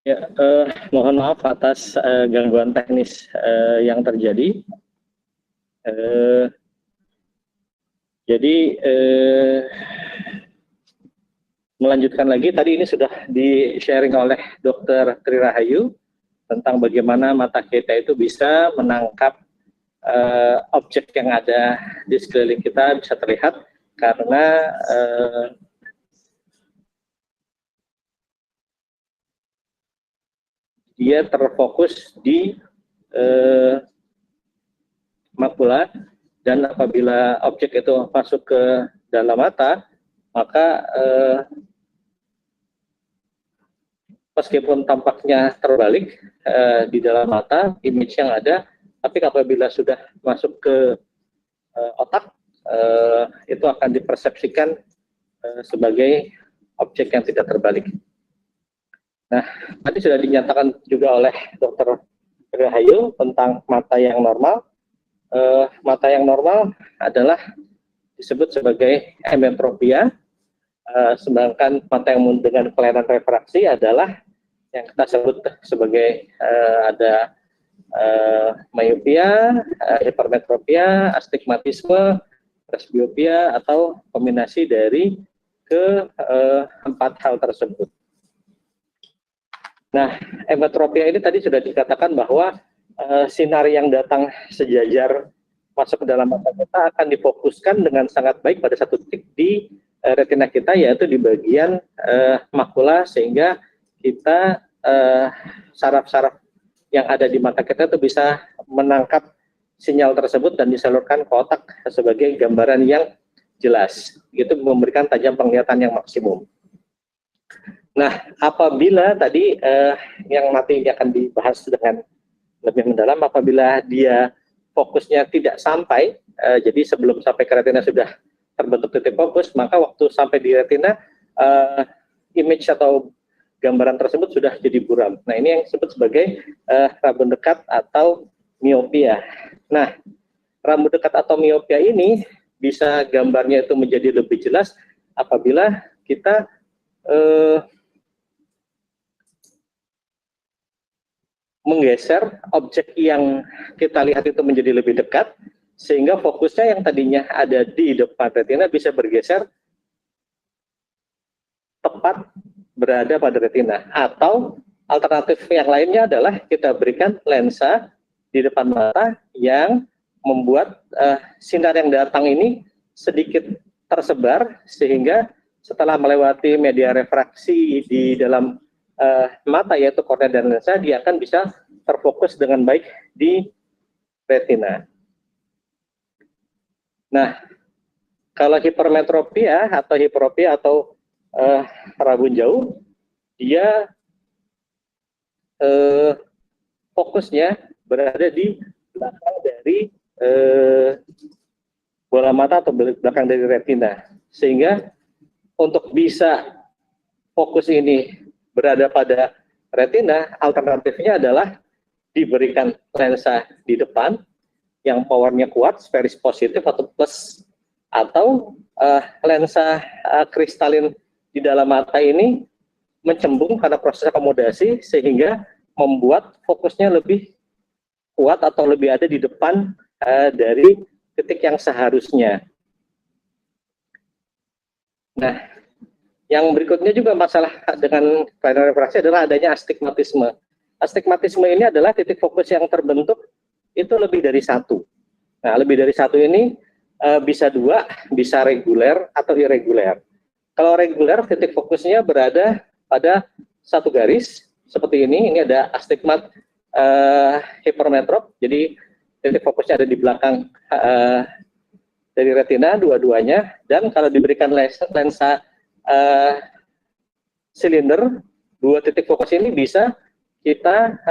Ya, mohon maaf atas gangguan teknis yang terjadi. Jadi melanjutkan lagi, tadi ini sudah di-sharing oleh Dr. Tri Rahayu tentang bagaimana mata kita itu bisa menangkap objek yang ada di sekeliling kita bisa terlihat karena dia terfokus di makula, dan apabila objek itu masuk ke dalam mata, maka meskipun tampaknya terbalik di dalam mata, image yang ada, tapi apabila sudah masuk ke otak, itu akan dipersepsikan sebagai objek yang tidak terbalik. Nah, tadi sudah dinyatakan juga oleh Dr. Rahayu tentang mata yang normal. Mata yang normal adalah disebut sebagai hemetropia, sedangkan mata yang dengan kelainan refraksi adalah yang kita sebut sebagai ada myopia, hipermetropia, astigmatisme, presbiopia, atau kombinasi dari keempat hal tersebut. Nah, hemetropia ini tadi sudah dikatakan bahwa sinar yang datang sejajar masuk ke dalam mata kita akan difokuskan dengan sangat baik pada satu titik di retina kita, yaitu di bagian makula, sehingga kita saraf-saraf yang ada di mata kita itu bisa menangkap sinyal tersebut dan disalurkan ke otak sebagai gambaran yang jelas. Itu memberikan tajam penglihatan yang maksimum. Nah, apabila tadi yang nanti akan dibahas dengan lebih mendalam, apabila dia fokusnya tidak sampai, jadi sebelum sampai ke retina sudah terbentuk titik fokus, maka waktu sampai di retina, image atau gambaran tersebut sudah jadi buram. Nah, ini yang disebut sebagai rambut dekat atau miopia. Nah, rambut dekat atau miopia ini bisa gambarnya itu menjadi lebih jelas apabila kita menggeser objek yang kita lihat itu menjadi lebih dekat, sehingga fokusnya yang tadinya ada di depan retina bisa bergeser tepat berada pada retina. Atau alternatif yang lainnya adalah kita berikan lensa di depan mata yang membuat sinar yang datang ini sedikit tersebar, sehingga setelah melewati media refraksi di dalam mata, yaitu kornea dan lensa, dia akan bisa terfokus dengan baik di retina. Nah, kalau hipermetropia atau hiperopia atau rabun jauh, dia fokusnya berada di belakang dari bola mata atau belakang dari retina, sehingga untuk bisa fokus ini berada pada retina, alternatifnya adalah diberikan lensa di depan yang powernya kuat, sferis positif atau plus, atau lensa kristalin di dalam mata ini mencembung karena proses akomodasi, sehingga membuat fokusnya lebih kuat atau lebih ada di depan dari titik yang seharusnya. Nah, yang berikutnya juga masalah dengan kelainan refraksi adalah adanya astigmatisme. Astigmatisme ini adalah titik fokus yang terbentuk itu lebih dari satu. Nah, lebih dari satu ini bisa dua, bisa reguler atau irreguler. Kalau reguler, titik fokusnya berada pada satu garis seperti ini. Ini ada astigmat hipermetrop, jadi titik fokusnya ada di belakang dari retina dua-duanya. Dan kalau diberikan lensa silinder, dua titik fokus ini bisa kita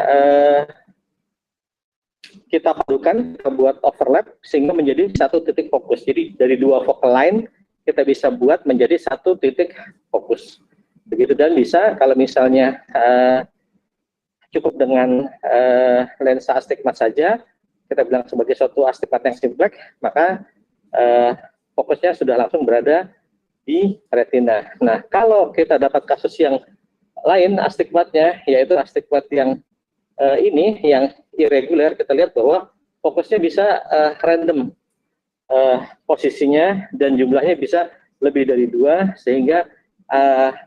padukan, buat overlap sehingga menjadi satu titik fokus. Jadi dari dua focal line kita bisa buat menjadi satu titik fokus. Begitu, dan bisa kalau misalnya cukup dengan lensa astigmat saja, kita bilang sebagai suatu astigmat yang simplex, maka fokusnya sudah langsung berada di retina. Nah, kalau kita dapat kasus yang lain astigmatnya, yaitu astigmat yang ini yang irregular, kita lihat bahwa fokusnya bisa random posisinya dan jumlahnya bisa lebih dari dua, sehingga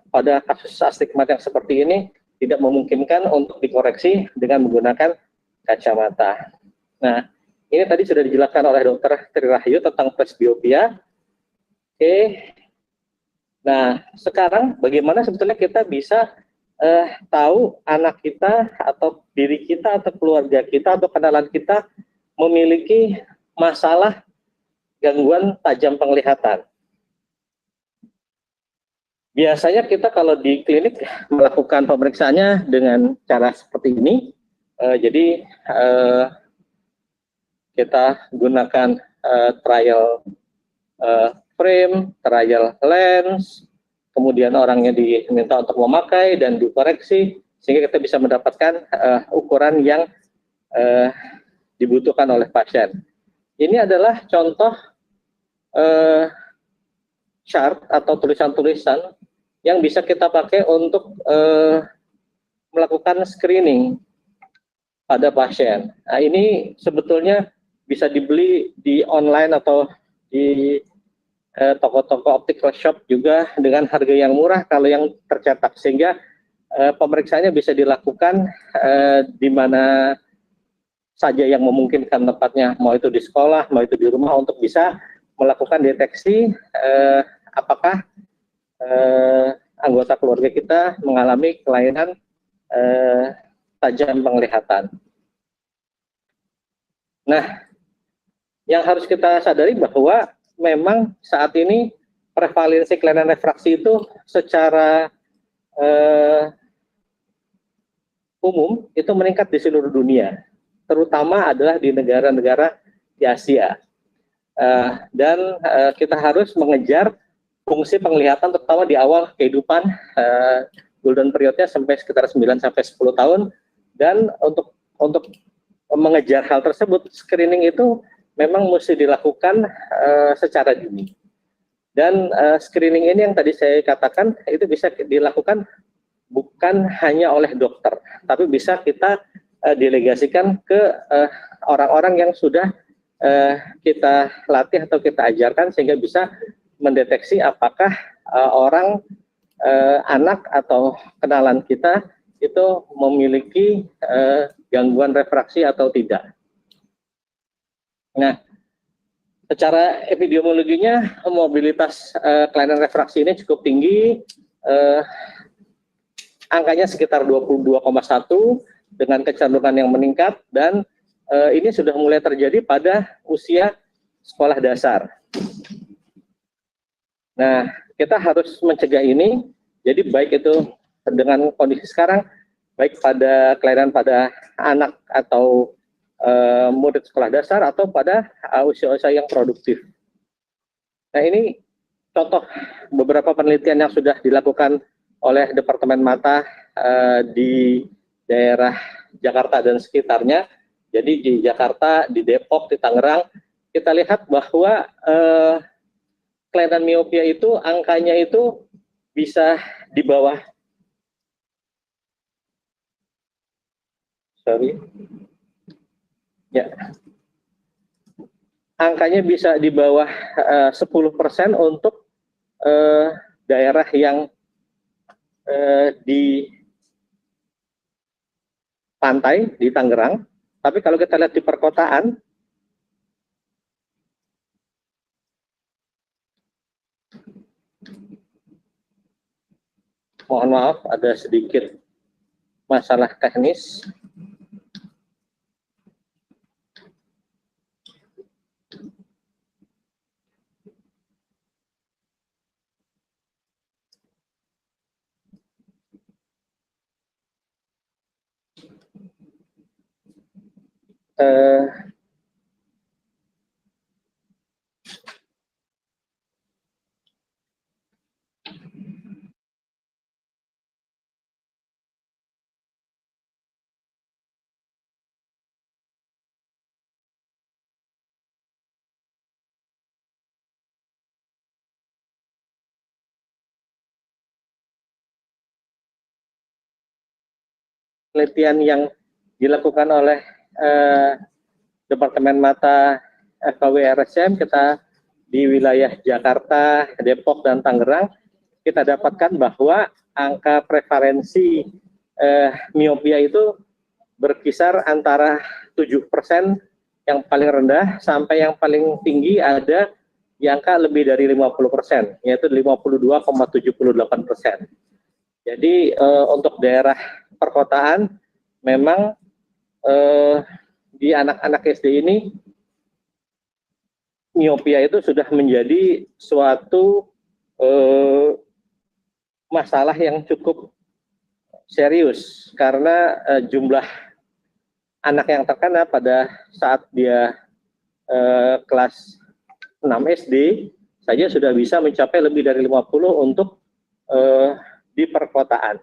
pada kasus astigmat yang seperti ini tidak memungkinkan untuk dikoreksi dengan menggunakan kacamata. Nah, Ini tadi sudah dijelaskan oleh Dr. Tri Rahayu tentang presbiopia. Oke. Nah, sekarang bagaimana sebetulnya kita bisa tahu anak kita atau diri kita atau keluarga kita atau kenalan kita memiliki masalah gangguan tajam penglihatan. Biasanya kita kalau di klinik melakukan pemeriksaannya dengan cara seperti ini. Jadi kita gunakan trial frame, trial lens, kemudian orangnya diminta untuk memakai dan dikoreksi sehingga kita bisa mendapatkan ukuran yang dibutuhkan oleh pasien. Ini adalah contoh chart atau tulisan-tulisan yang bisa kita pakai untuk melakukan screening pada pasien. Nah, ini sebetulnya bisa dibeli di online atau di toko-toko optical shop juga dengan harga yang murah kalau yang tercetak, sehingga pemeriksaannya bisa dilakukan di mana saja yang memungkinkan tempatnya, mau itu di sekolah, mau itu di rumah, untuk bisa melakukan deteksi apakah anggota keluarga kita mengalami kelainan tajam penglihatan. Nah, yang harus kita sadari bahwa memang saat ini prevalensi kelainan refraksi itu secara umum itu meningkat di seluruh dunia, terutama adalah di negara-negara di Asia. Dan kita harus mengejar fungsi penglihatan terutama di awal kehidupan, golden periodnya sampai sekitar 9-10 tahun, dan untuk mengejar hal tersebut, screening itu memang mesti dilakukan secara dini. Dan screening ini yang tadi saya katakan itu bisa dilakukan bukan hanya oleh dokter, tapi bisa kita delegasikan ke orang-orang yang sudah kita latih atau kita ajarkan sehingga bisa mendeteksi apakah orang anak atau kenalan kita itu memiliki gangguan refraksi atau tidak. Nah, secara epidemiologinya mobilitas kelainan refraksi ini cukup tinggi, angkanya sekitar 22,1 dengan kecenderungan yang meningkat, dan ini sudah mulai terjadi pada usia sekolah dasar. Nah, kita harus mencegah ini, jadi baik itu dengan kondisi sekarang, baik pada kelainan pada anak atau murid sekolah dasar atau pada usia-usia yang produktif. Nah, ini contoh beberapa penelitian yang sudah dilakukan oleh Departemen Mata di daerah Jakarta dan sekitarnya. Jadi di Jakarta, di Depok, di Tangerang, kita lihat bahwa kelainan miopia itu angkanya itu bisa di bawah, angkanya bisa di bawah 10% untuk daerah yang di pantai di Tangerang. Tapi kalau kita lihat di perkotaan, mohon maaf ada sedikit masalah teknis. Penelitian yang dilakukan oleh Departemen Mata FKW RSCM kita di wilayah Jakarta, Depok, dan Tangerang, kita dapatkan bahwa angka prevalensi miopia itu berkisar antara 7% yang paling rendah sampai yang paling tinggi ada di angka lebih dari 50%, yaitu 52,78%. Jadi untuk daerah perkotaan memang di anak-anak SD ini miopia itu sudah menjadi suatu masalah yang cukup serius karena jumlah anak yang terkena pada saat dia kelas 6 SD saja sudah bisa mencapai lebih dari 50 untuk di perkotaan.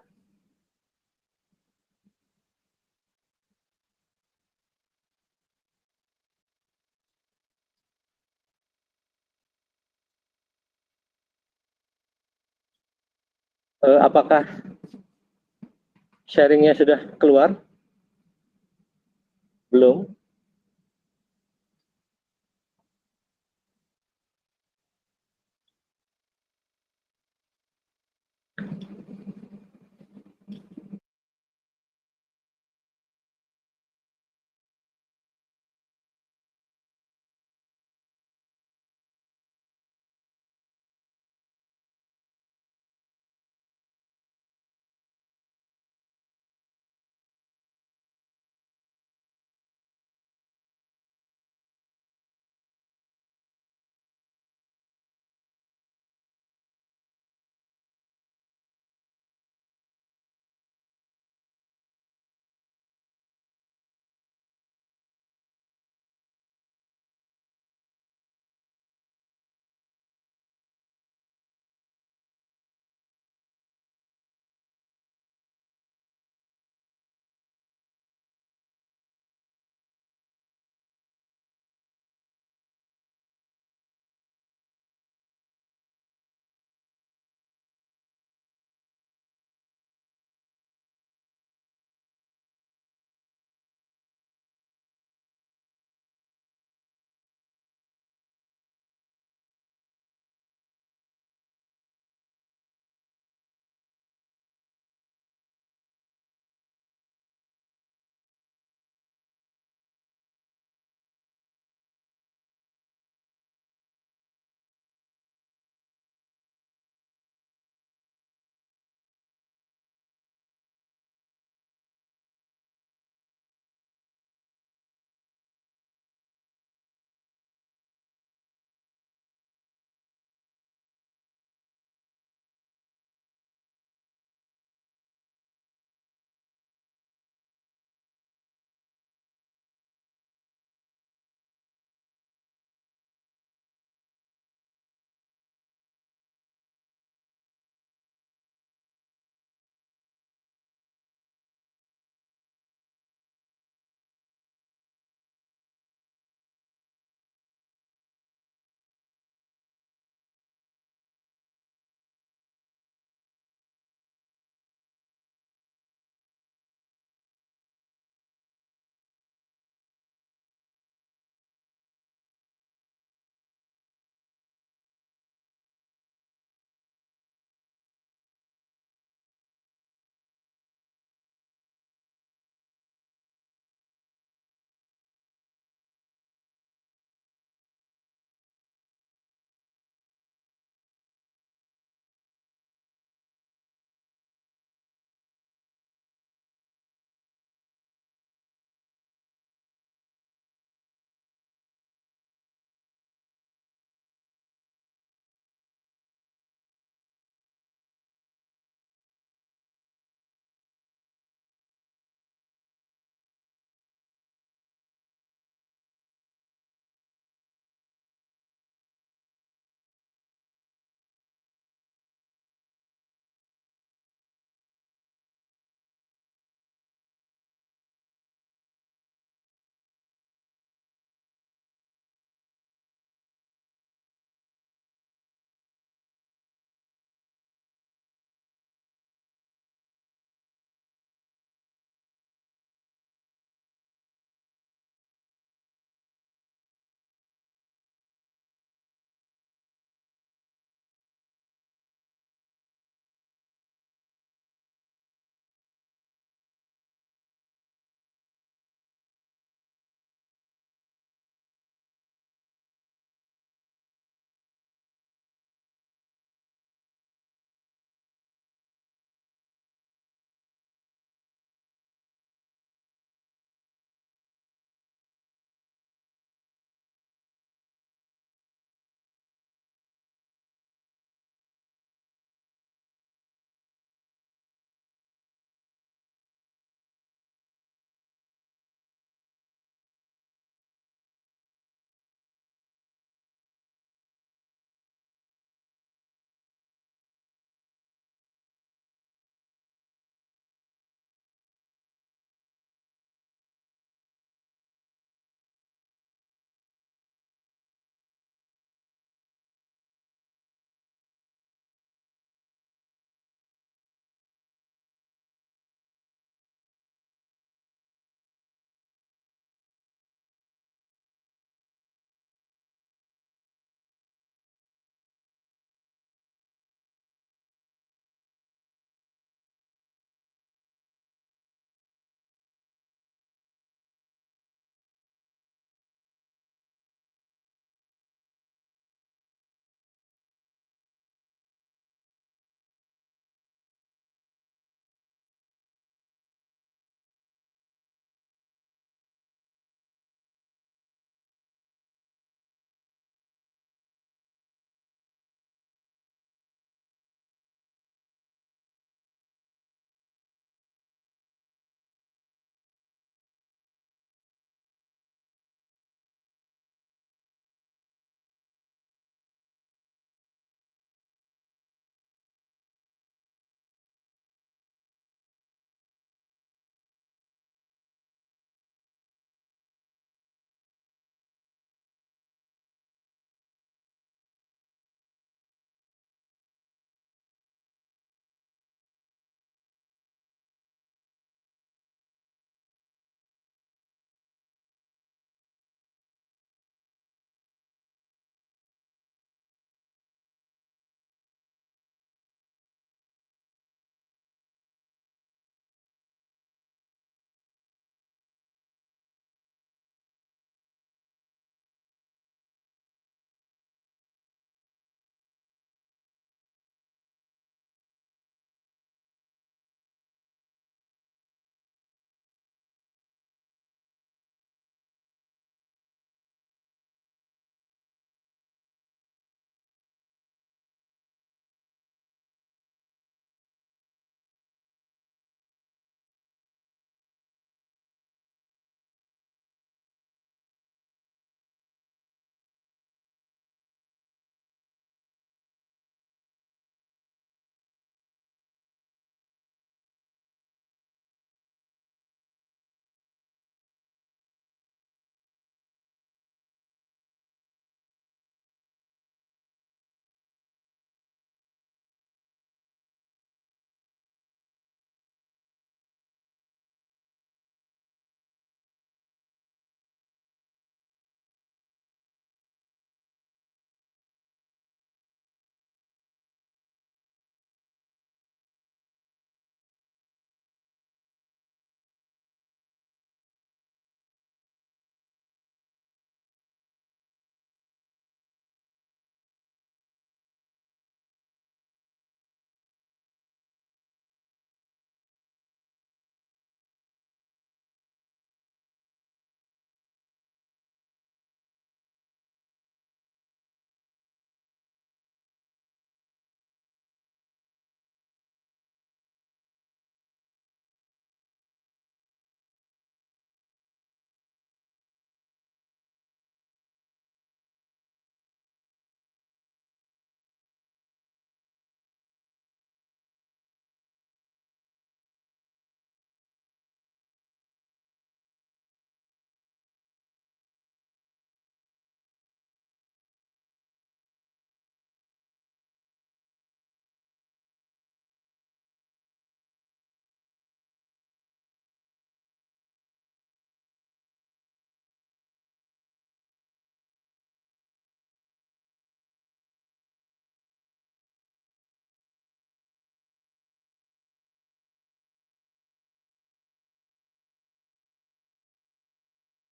Apakah sharingnya sudah keluar? Belum?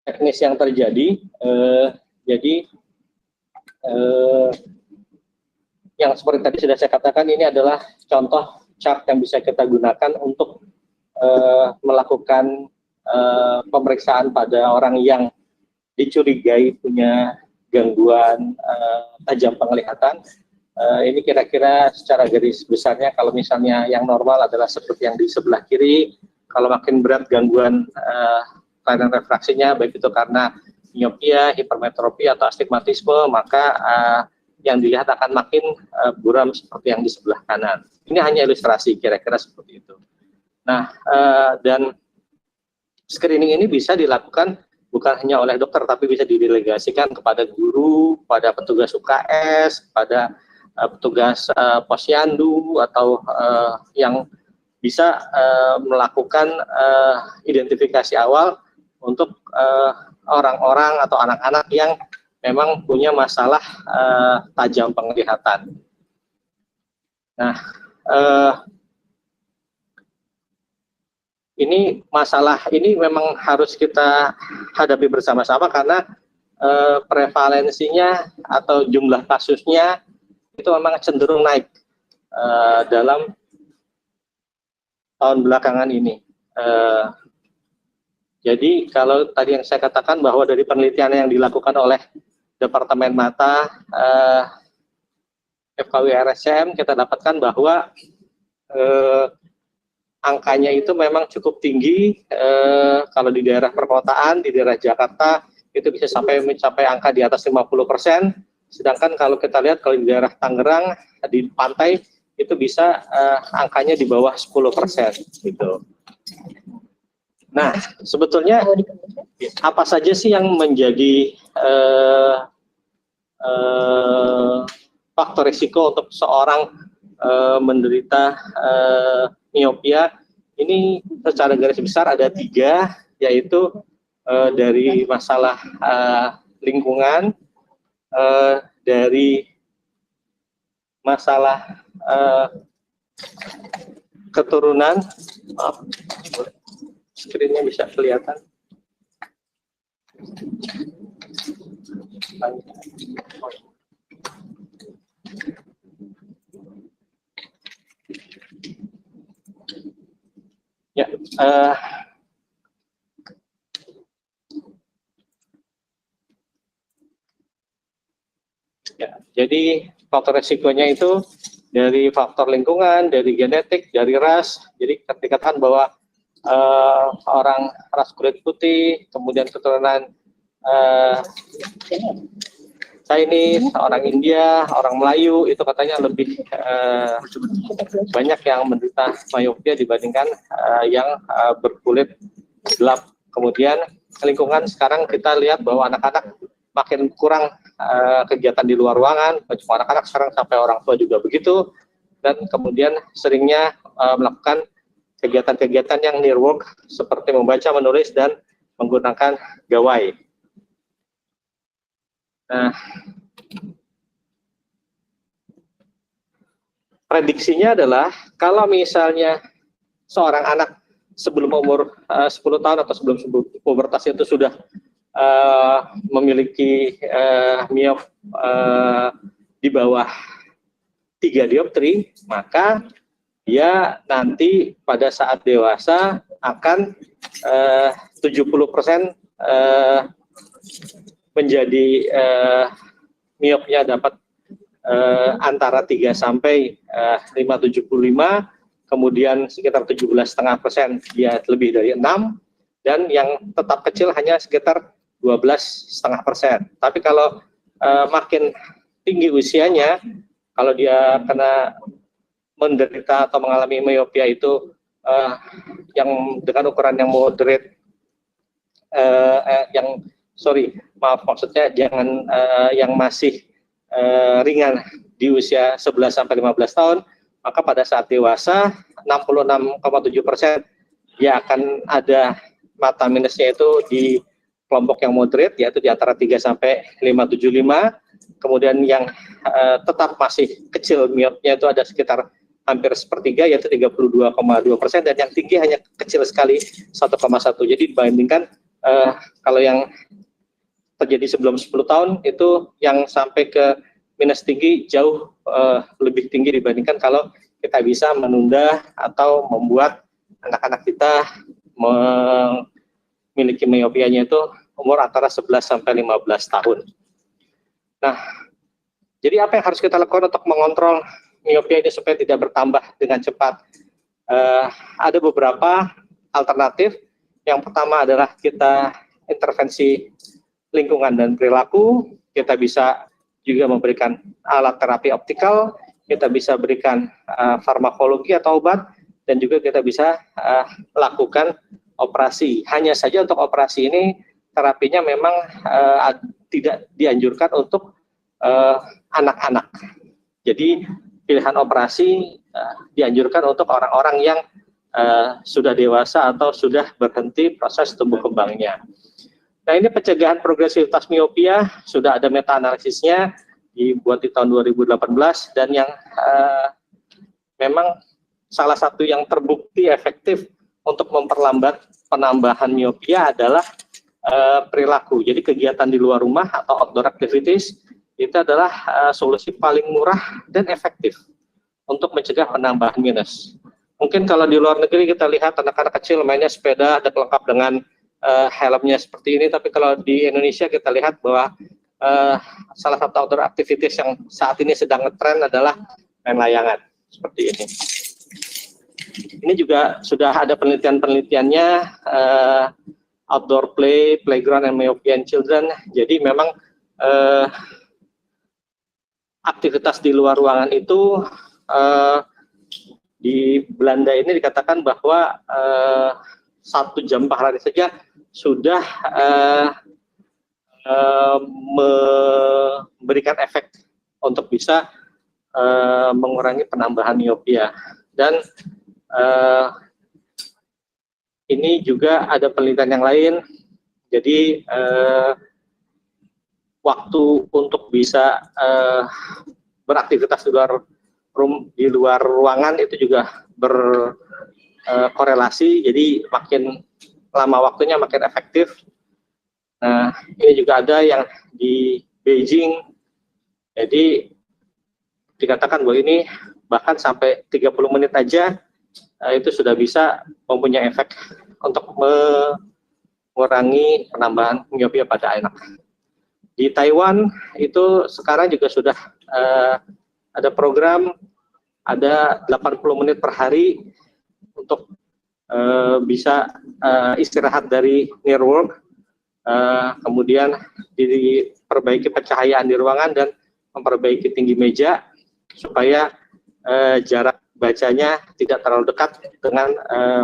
teknis yang terjadi. Jadi yang seperti tadi sudah saya katakan, ini adalah contoh chart yang bisa kita gunakan untuk melakukan pemeriksaan pada orang yang dicurigai punya gangguan tajam penglihatan. Ini kira-kira secara garis besarnya, kalau misalnya yang normal adalah seperti yang di sebelah kiri. Kalau makin berat gangguan kelainan refraksinya, baik itu karena miopia, hipermetropia, atau astigmatisme, maka yang dilihat akan makin buram seperti yang di sebelah kanan. Ini hanya ilustrasi, kira-kira seperti itu. Nah, dan screening ini bisa dilakukan bukan hanya oleh dokter, tapi bisa didelegasikan kepada guru, pada petugas UKS, pada petugas posyandu, atau yang bisa melakukan identifikasi awal untuk orang-orang atau anak-anak yang memang punya masalah tajam penglihatan. Nah, ini masalah ini memang harus kita hadapi bersama-sama, karena prevalensinya atau jumlah kasusnya itu memang cenderung naik dalam tahun belakangan ini. Jadi kalau tadi yang saya katakan bahwa dari penelitian yang dilakukan oleh Departemen Mata FKUI RSCM, kita dapatkan bahwa angkanya itu memang cukup tinggi. Kalau di daerah perkotaan, di daerah Jakarta itu bisa sampai mencapai angka di atas 50%, sedangkan kalau kita lihat kalau di daerah Tangerang, di pantai, itu bisa angkanya di bawah 10% gitu. Nah, sebetulnya apa saja sih yang menjadi faktor risiko untuk seorang menderita miopia? Ini secara garis besar ada 3, yaitu dari masalah lingkungan, dari masalah keturunan. Maaf, screen-nya bisa kelihatan. Ya, jadi faktor resikonya itu dari faktor lingkungan, dari genetik, dari ras. Jadi dikatakan bahwa orang ras kulit putih, kemudian keturunan Chinese, orang India, orang Melayu, itu katanya lebih banyak yang menderita miopia dibandingkan yang berkulit gelap. Kemudian lingkungan, sekarang kita lihat bahwa anak-anak makin kurang kegiatan di luar ruangan, cuma anak-anak, sekarang sampai orang tua juga begitu, dan kemudian seringnya melakukan kegiatan-kegiatan yang near work, seperti membaca, menulis, dan menggunakan gawai. Nah, prediksinya adalah kalau misalnya seorang anak sebelum umur 10 tahun atau sebelum pubertas itu sudah memiliki miop di bawah 3 dioptri, maka dia nanti pada saat dewasa akan 70% menjadi miopnya dapat antara 3 sampai 5,75, kemudian sekitar 17,5% dia lebih dari 6, dan yang tetap kecil hanya sekitar 12,5%. Tapi kalau makin tinggi usianya, kalau dia kena menderita atau mengalami miopia itu yang dengan ukuran yang moderate, maksudnya jangan yang masih ringan di usia 11 sampai 15 tahun, maka pada saat dewasa 66,7% dia akan ada mata minusnya itu di kelompok yang moderate, yaitu di antara 3 sampai 5,75. Kemudian yang tetap masih kecil miopnya itu ada sekitar hampir sepertiga, yaitu 32,2%, dan yang tinggi hanya kecil sekali 1,1. Jadi dibandingkan Kalau yang terjadi sebelum 10 tahun itu yang sampai ke minus tinggi jauh lebih tinggi dibandingkan kalau kita bisa menunda atau membuat anak-anak kita memiliki miopianya itu umur antara 11 sampai 15 tahun. Nah, jadi apa yang harus kita lakukan untuk mengontrol miopia ini supaya tidak bertambah dengan cepat? Ada beberapa alternatif. Yang pertama adalah kita intervensi lingkungan dan perilaku. Kita bisa juga memberikan alat terapi optikal, kita bisa berikan farmakologi atau obat, dan juga kita bisa lakukan operasi. Hanya saja untuk operasi ini terapinya memang tidak dianjurkan untuk anak-anak. Jadi pilihan operasi dianjurkan untuk orang-orang yang sudah dewasa atau sudah berhenti proses tumbuh kembangnya. Nah, ini pencegahan progresivitas miopia sudah ada meta-analisisnya dibuat di tahun 2018, dan yang memang salah satu yang terbukti efektif untuk memperlambat penambahan miopia adalah perilaku. Jadi kegiatan di luar rumah atau outdoor activities itu adalah solusi paling murah dan efektif untuk mencegah penambahan minus. Mungkin kalau di luar negeri kita lihat anak-anak kecil mainnya sepeda dan lengkap dengan helmnya seperti ini, tapi kalau di Indonesia kita lihat bahwa salah satu outdoor activities yang saat ini sedang ngetren adalah main layangan seperti ini. Ini juga sudah ada penelitian-penelitiannya, outdoor play, playground and myopia in children. Jadi memang aktivitas di luar ruangan itu di Belanda ini dikatakan bahwa 1 jam per hari saja sudah memberikan efek untuk bisa mengurangi penambahan miopia. Dan ini juga ada penelitian yang lain. Jadi waktu untuk bisa beraktivitas di luar ruangan itu juga berkorelasi. Jadi makin lama waktunya makin efektif. Nah, ini juga ada yang di Beijing. Jadi dikatakan bahwa ini bahkan sampai 30 menit aja itu sudah bisa mempunyai efek untuk mengurangi penambahan miopia pada anak. Di Taiwan itu sekarang juga sudah ada program, ada 80 menit per hari untuk bisa istirahat dari near work, kemudian diperbaiki pencahayaan di ruangan dan memperbaiki tinggi meja supaya jarak bacanya tidak terlalu dekat dengan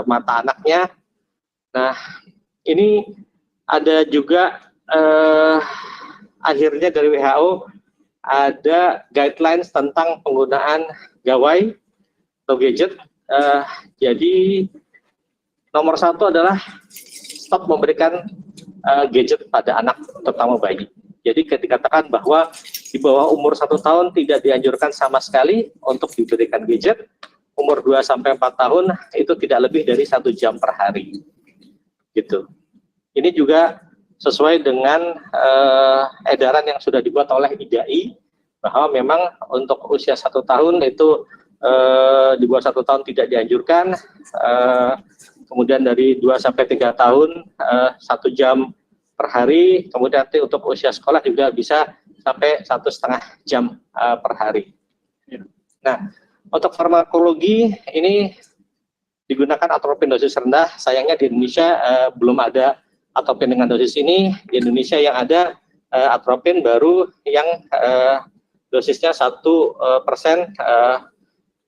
mata anaknya. Nah, ini ada juga akhirnya dari WHO ada guidelines tentang penggunaan gawai atau gadget. Jadi nomor 1 adalah stop memberikan gadget pada anak, terutama bayi. Jadi dikatakan bahwa di bawah umur 1 tahun tidak dianjurkan sama sekali untuk diberikan gadget. Umur 2-4 tahun itu tidak lebih dari 1 jam per hari. Gitu. Ini juga sesuai dengan edaran yang sudah dibuat oleh IDAI bahwa memang untuk usia 1 tahun itu di bawah 1 tahun tidak dianjurkan. Kemudian dari 2-3 tahun 1 jam per hari. Kemudian nanti untuk usia sekolah juga bisa sampai 1,5 jam per hari. Nah, untuk farmakologi ini digunakan atropin dosis rendah. Sayangnya di Indonesia belum ada atropin dengan dosis ini. Di Indonesia yang ada atropin baru yang dosisnya 1%.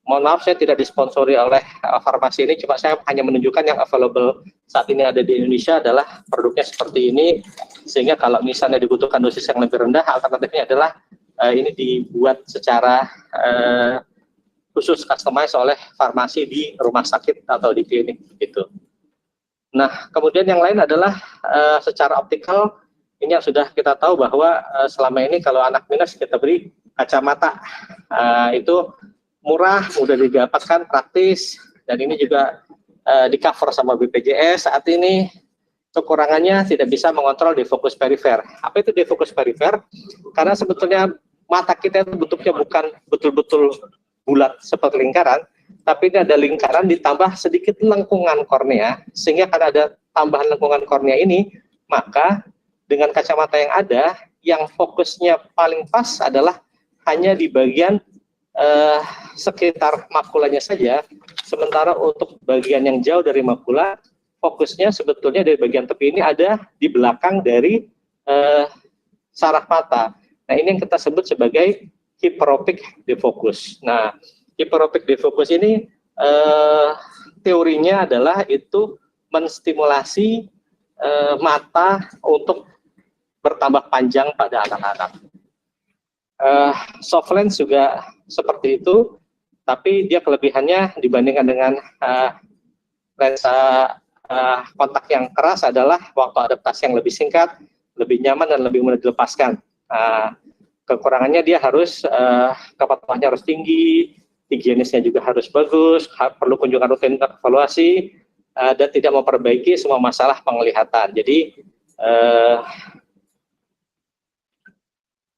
Mohon maaf, saya tidak disponsori oleh farmasi ini, cuma saya hanya menunjukkan yang available saat ini ada di Indonesia adalah produknya seperti ini, sehingga kalau misalnya dibutuhkan dosis yang lebih rendah, alternatifnya adalah ini dibuat secara khusus customize oleh farmasi di rumah sakit atau di klinik gitu. Nah, kemudian yang lain adalah secara optikal, ini yang sudah kita tahu bahwa selama ini kalau anak minus kita beri kacamata, itu murah, mudah didapatkan, praktis, dan ini juga di cover sama BPJS saat ini. kekurangannya tidak bisa mengontrol defokus perifer. Apa itu defokus perifer? Karena sebetulnya mata kita itu bentuknya bukan betul-betul bulat seperti lingkaran, tapi ini ada lingkaran ditambah sedikit lengkungan kornea, sehingga karena ada tambahan lengkungan kornea ini, maka dengan kacamata yang ada, yang fokusnya paling pas adalah hanya di bagian sekitar makulanya saja, sementara untuk bagian yang jauh dari makula, fokusnya sebetulnya dari bagian tepi ini ada di belakang dari saraf mata. Nah, ini yang kita sebut sebagai hiperopic defocus. Nah, hiperopic defocus ini teorinya adalah itu menstimulasi mata untuk bertambah panjang pada anak-anak. Soft lens juga seperti itu, tapi dia kelebihannya dibandingkan dengan lensa kontak yang keras adalah waktu adaptasi yang lebih singkat, lebih nyaman dan lebih mudah dilepaskan. Kekurangannya dia harus kepatuhannya harus tinggi, higienisnya juga harus bagus, perlu kunjungan rutin evaluasi, dan tidak memperbaiki semua masalah penglihatan. Jadi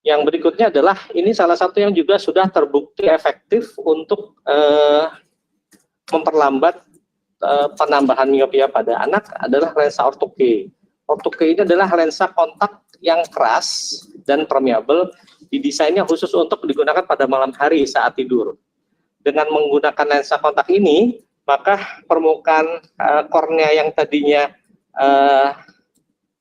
yang berikutnya adalah ini salah satu yang juga sudah terbukti efektif untuk memperlambat penambahan miopia pada anak adalah lensa ortho-K. Ortho-K ini adalah lensa kontak yang keras dan permeabel, didesainnya khusus untuk digunakan pada malam hari saat tidur. Dengan menggunakan lensa kontak ini, maka permukaan kornea yang tadinya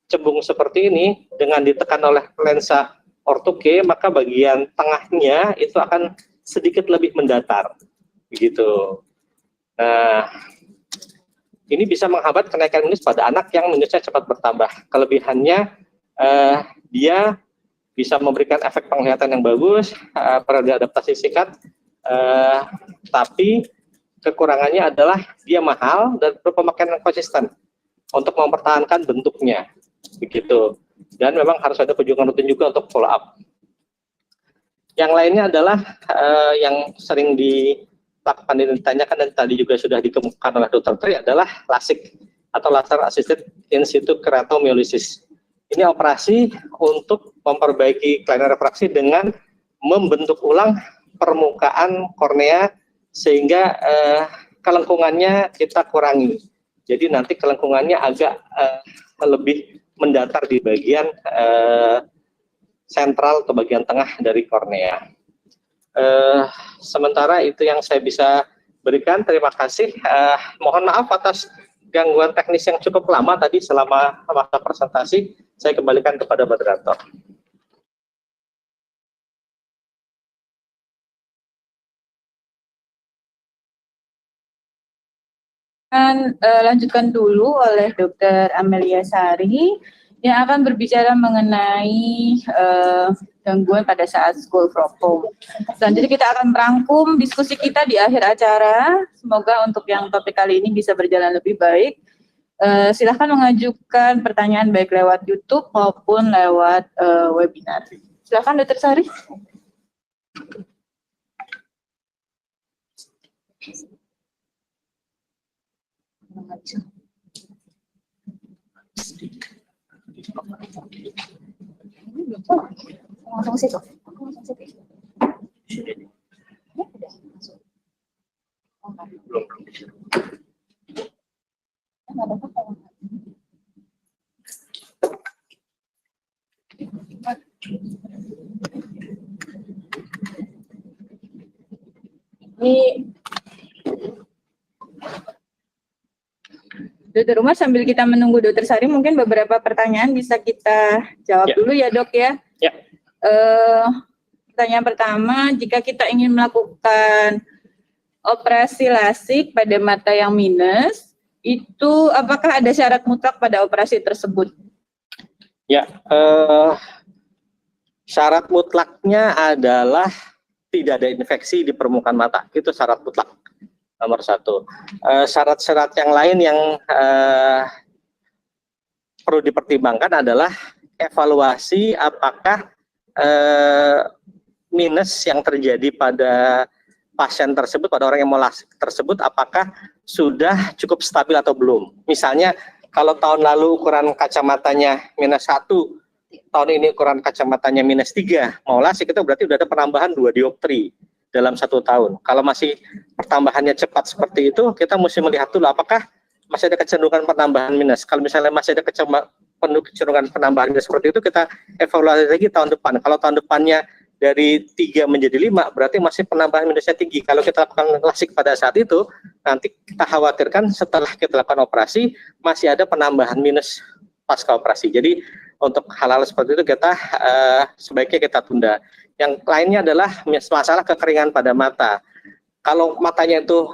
cembung seperti ini, dengan ditekan oleh lensa ortho-K, maka bagian tengahnya itu akan sedikit lebih mendatar, begitu. Nah, ini bisa menghambat kenaikan minus pada anak yang minusnya cepat bertambah. Kelebihannya dia bisa memberikan efek penglihatan yang bagus, periode adaptasi singkat, tapi kekurangannya adalah dia mahal dan perlu pemakaian yang konsisten untuk mempertahankan bentuknya, begitu. Dan memang harus ada kunjungan rutin juga untuk follow up. Yang lainnya adalah yang sering ditanyakan dan tadi juga sudah dikemukakan oleh Dr. Tri adalah LASIK atau laser assisted in situ keratomyolysis. Ini operasi untuk memperbaiki kelainan refraksi dengan membentuk ulang permukaan kornea sehingga kelengkungannya kita kurangi. Jadi nanti kelengkungannya agak lebih mendatar di bagian sentral atau bagian tengah dari kornea. Sementara itu yang saya bisa berikan. Terima kasih. Mohon maaf atas gangguan teknis yang cukup lama tadi selama masa presentasi. Saya kembalikan kepada moderator. Lanjutkan dulu oleh Dr. Amelia Sari yang akan berbicara mengenai gangguan pada saat school from home. Selanjutnya kita akan merangkum diskusi kita di akhir acara. Semoga untuk yang topik kali ini bisa berjalan lebih baik. Silahkan mengajukan pertanyaan baik lewat YouTube maupun lewat webinar. Silahkan Dr. Sari. Langsung situ. Langsung situ. Belum. Ini Dokter Umar, sambil kita menunggu Dokter Sari, mungkin beberapa pertanyaan bisa kita jawab dulu ya Dok ya. Ya. Pertanyaan pertama, jika kita ingin melakukan operasi LASIK pada mata yang minus, itu apakah ada syarat mutlak pada operasi tersebut? Ya, syarat mutlaknya adalah tidak ada infeksi di permukaan mata. Itu syarat mutlak nomor satu. Syarat-syarat yang lain yang perlu dipertimbangkan adalah evaluasi apakah minus yang terjadi pada pasien tersebut, pada orang yang mau LASIK tersebut, apakah sudah cukup stabil atau belum. Misalnya kalau tahun lalu ukuran kacamatanya -1, tahun ini ukuran kacamatanya -3, mau lasik itu berarti udah ada penambahan 2 dioptri dalam 1 tahun. Kalau masih pertambahannya cepat seperti itu, kita mesti melihat dulu apakah masih ada kecenderungan penambahan minus. Kalau misalnya masih ada kecenderungan penambahan minus seperti itu, kita evaluasi lagi tahun depan. Kalau tahun depannya dari 3 menjadi 5, berarti masih penambahan minusnya tinggi. Kalau kita lakukan lasik pada saat itu, nanti kita khawatirkan setelah kita lakukan operasi, masih ada penambahan minus pasca operasi. Jadi untuk hal-hal seperti itu kita sebaiknya kita tunda. Yang lainnya adalah masalah kekeringan pada mata. Kalau matanya itu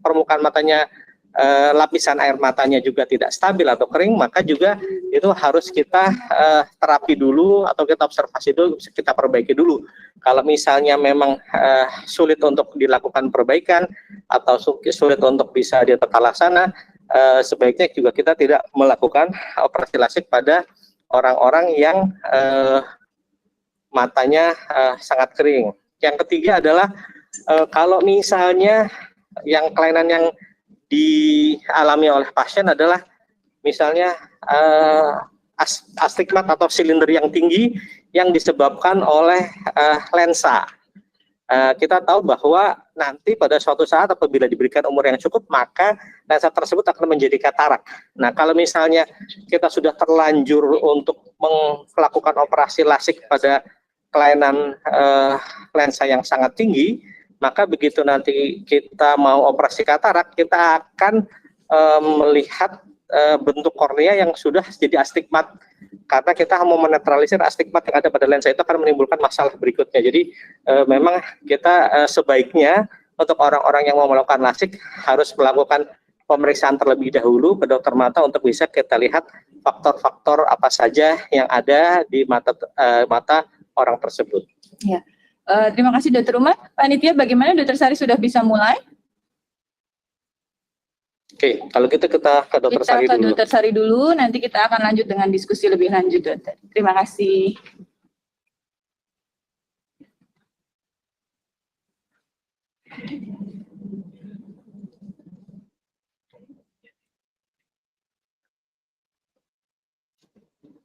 permukaan matanya lapisan air matanya juga tidak stabil atau kering, maka juga itu harus kita terapi dulu atau kita observasi dulu, kita perbaiki dulu. Kalau misalnya memang sulit untuk dilakukan perbaikan atau sulit untuk bisa ditata laksana, sebaiknya juga kita tidak melakukan operasi lasik pada orang-orang yang matanya sangat kering. Yang ketiga adalah kalau misalnya yang kelainan yang dialami oleh pasien adalah misalnya astigmat atau silinder yang tinggi yang disebabkan oleh lensa. Kita tahu bahwa nanti pada suatu saat apabila diberikan umur yang cukup, maka lensa tersebut akan menjadi katarak. Nah, kalau misalnya kita sudah terlanjur untuk melakukan operasi lasik pada kelainan lensa yang sangat tinggi, maka begitu nanti kita mau operasi katarak, kita akan melihat bentuk kornea yang sudah jadi astigmat, karena kita mau menetralisir astigmat yang ada pada lensa itu akan menimbulkan masalah berikutnya. Jadi memang kita sebaiknya untuk orang-orang yang mau melakukan lasik harus melakukan pemeriksaan terlebih dahulu ke dokter mata untuk bisa kita lihat faktor-faktor apa saja yang ada di mata orang tersebut. Ya. Terima kasih Dr. Umar. Panitia, bagaimana Dr. Sari sudah bisa mulai? Oke, kalau gitu kita ke Dr. Sari dulu. Dr. Sari dulu, nanti kita akan lanjut dengan diskusi lebih lanjut, Dokter. Terima kasih.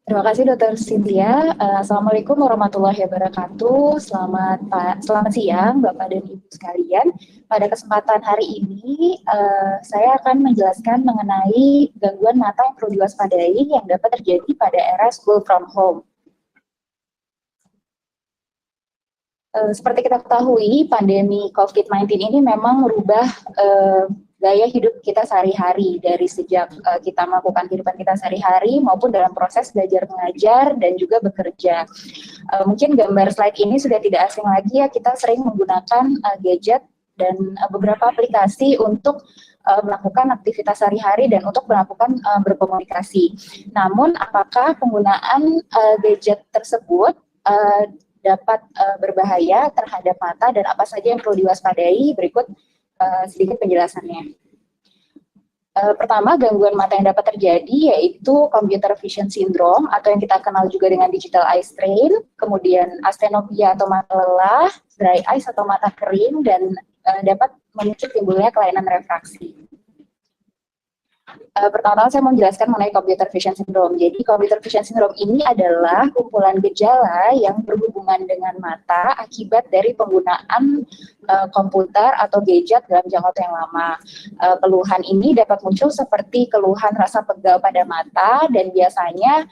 Terima kasih Dr. Cynthia. Assalamualaikum warahmatullahi wabarakatuh. Selamat siang Bapak dan Ibu sekalian. Pada kesempatan hari ini saya akan menjelaskan mengenai gangguan mata yang perlu diwaspadai yang dapat terjadi pada era school from home. Seperti kita ketahui, pandemi COVID-19 ini memang merubah gaya hidup kita sehari-hari, dari sejak kita melakukan kehidupan kita sehari-hari maupun dalam proses belajar mengajar dan juga bekerja. Mungkin gambar slide ini sudah tidak asing lagi ya, kita sering menggunakan gadget dan beberapa aplikasi untuk melakukan aktivitas sehari-hari dan untuk melakukan berkomunikasi. Namun apakah penggunaan gadget tersebut dapat berbahaya terhadap mata dan apa saja yang perlu diwaspadai? Berikut sedikit penjelasannya. Pertama, gangguan mata yang dapat terjadi yaitu computer vision syndrome atau yang kita kenal juga dengan digital eye strain, kemudian astenopia atau mata lelah, dry eyes atau mata kering, dan dapat memicu timbulnya kelainan refraksi. Pertama saya mau menjelaskan mengenai computer vision syndrome. Jadi computer vision syndrome ini adalah kumpulan gejala yang berhubungan dengan mata akibat dari penggunaan komputer atau gadget dalam jangka waktu yang lama. Keluhan ini dapat muncul seperti keluhan rasa pegal pada mata, dan biasanya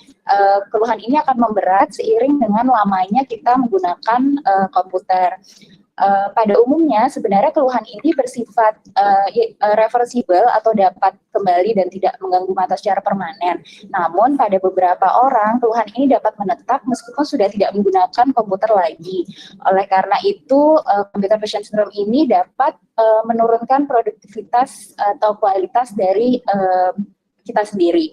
keluhan ini akan memberat seiring dengan lamanya kita menggunakan komputer. Pada umumnya sebenarnya keluhan ini bersifat reversible atau dapat kembali dan tidak mengganggu mata secara permanen. Namun pada beberapa orang keluhan ini dapat menetap meskipun sudah tidak menggunakan komputer lagi. Oleh karena itu computer vision syndrome ini dapat menurunkan produktivitas atau kualitas dari kita sendiri.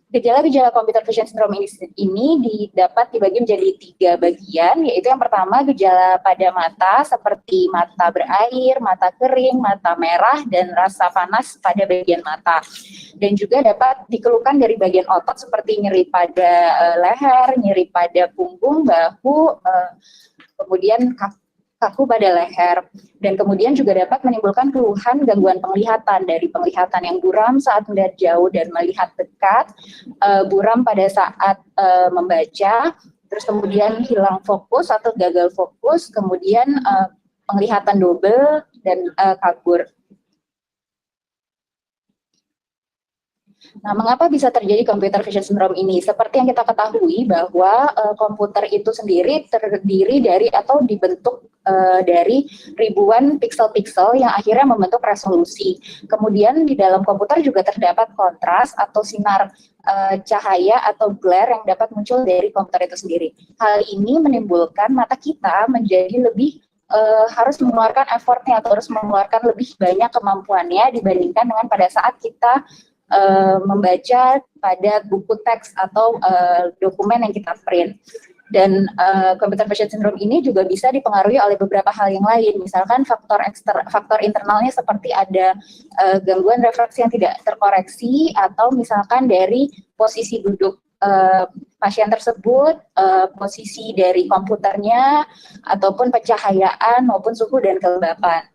Gejala-gejala computer vision syndrome ini dapat dibagi menjadi 3 bagian, yaitu yang pertama gejala pada mata seperti mata berair, mata kering, mata merah, dan rasa panas pada bagian mata. Dan juga dapat dikeluhkan dari bagian otot seperti nyeri pada leher, nyeri pada punggung, bahu, kemudian kaku pada leher, dan kemudian juga dapat menimbulkan keluhan gangguan penglihatan, dari penglihatan yang buram saat melihat jauh dan melihat dekat, buram pada saat membaca, terus kemudian hilang fokus atau gagal fokus, kemudian penglihatan double dan kabur. Nah, mengapa bisa terjadi computer vision syndrome ini? Seperti yang kita ketahui bahwa komputer itu sendiri terdiri dari atau dibentuk dari ribuan piksel-piksel yang akhirnya membentuk resolusi. Kemudian di dalam komputer juga terdapat kontras atau sinar cahaya atau glare yang dapat muncul dari komputer itu sendiri. Hal ini menimbulkan mata kita menjadi lebih harus mengeluarkan effortnya atau harus mengeluarkan lebih banyak kemampuannya dibandingkan dengan pada saat kita membaca pada buku teks atau dokumen yang kita print. Dan computer vision syndrome ini juga bisa dipengaruhi oleh beberapa hal yang lain, misalkan faktor internalnya seperti ada gangguan refraksi yang tidak terkoreksi, atau misalkan dari posisi duduk pasien tersebut, posisi dari komputernya, ataupun pencahayaan maupun suhu dan kelembapan.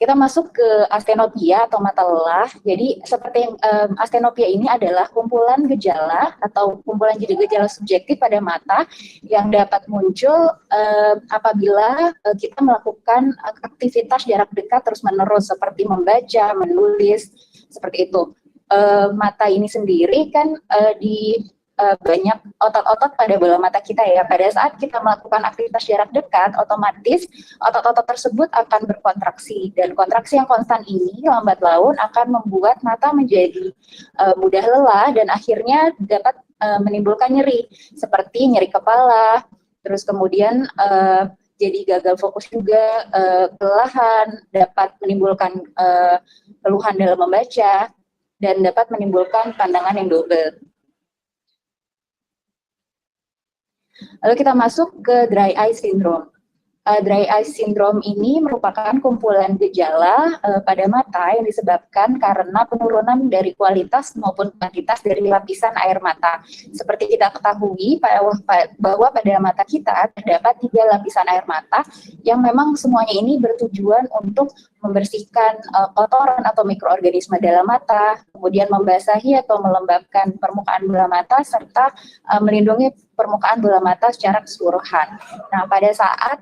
Kita masuk ke astenopia atau mata lelah. Jadi seperti astenopia ini adalah kumpulan gejala atau kumpulan gejala subjektif pada mata yang dapat muncul apabila kita melakukan aktivitas jarak dekat terus-menerus seperti membaca, menulis, seperti itu. Mata ini sendiri kan banyak otot-otot pada bola mata kita ya. Pada saat kita melakukan aktivitas jarak dekat, otomatis otot-otot tersebut akan berkontraksi, dan kontraksi yang konstan ini lambat laun akan membuat mata menjadi mudah lelah dan akhirnya dapat menimbulkan nyeri seperti nyeri kepala, terus kemudian jadi gagal fokus juga, kelelahan, dapat menimbulkan keluhan dalam membaca, dan dapat menimbulkan pandangan yang double. Lalu kita masuk ke dry eye syndrome. Dry eye syndrome ini merupakan kumpulan gejala pada mata yang disebabkan karena penurunan dari kualitas maupun kuantitas dari lapisan air mata. Seperti kita ketahui bahwa pada mata kita terdapat 3 lapisan air mata yang memang semuanya ini bertujuan untuk membersihkan kotoran atau mikroorganisme dalam mata, kemudian membasahi atau melembabkan permukaan bola mata, serta melindungi permukaan bola mata secara keseluruhan. Nah, pada saat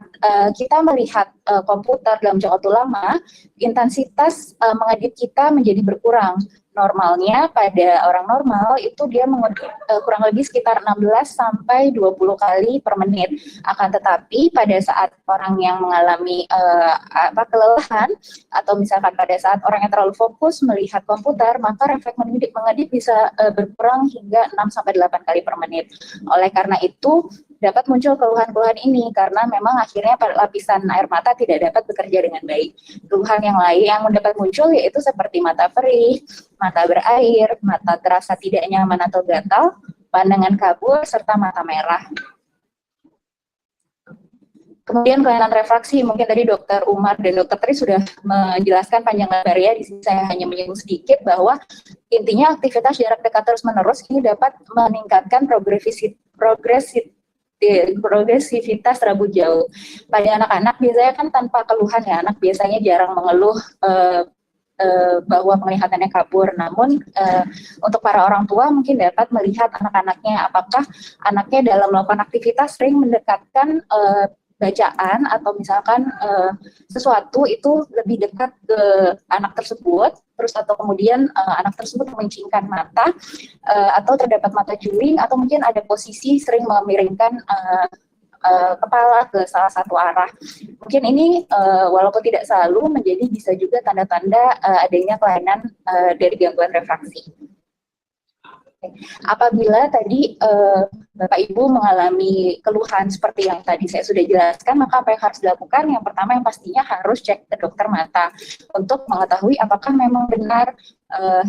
kita melihat komputer dalam jangka waktu lama, intensitas mengedit kita menjadi berkurang. Normalnya pada orang normal itu dia mengedit kurang lebih sekitar 16 sampai 20 kali per menit. Akan tetapi pada saat orang yang mengalami kelelahan, atau misalkan pada saat orang yang terlalu fokus melihat komputer, maka refleks mengedit bisa berkurang hingga 6 sampai 8 kali per menit. Oleh karena itu dapat muncul keluhan-keluhan ini karena memang akhirnya lapisan air mata tidak dapat bekerja dengan baik. Keluhan yang lain yang dapat muncul yaitu seperti mata perih, mata berair, mata terasa tidak nyaman atau gatal, pandangan kabur, serta mata merah. Kemudian kelainan refraksi, mungkin tadi Dr. Umar dan Dr. Tri sudah menjelaskan panjang lebar ya, di sini saya hanya menyinggung sedikit bahwa intinya aktivitas jarak dekat terus-menerus ini dapat meningkatkan progresivitas rambut jauh. Pada anak-anak biasanya kan tanpa keluhan ya, anak biasanya jarang mengeluh bahwa penglihatannya kabur. Namun untuk para orang tua mungkin dapat melihat anak-anaknya, apakah anaknya dalam melakukan aktivitas sering mendekatkan bacaan atau misalkan sesuatu itu lebih dekat ke anak tersebut, terus atau kemudian anak tersebut memincingkan mata, atau terdapat mata juling, atau mungkin ada posisi sering memiringkan kepala ke salah satu arah. Mungkin ini walaupun tidak selalu menjadi bisa juga tanda-tanda adanya kelainan dari gangguan refraksi. Apabila tadi Bapak Ibu mengalami keluhan seperti yang tadi saya sudah jelaskan, maka apa yang harus dilakukan? Yang pertama yang pastinya harus cek ke dokter mata untuk mengetahui apakah memang benar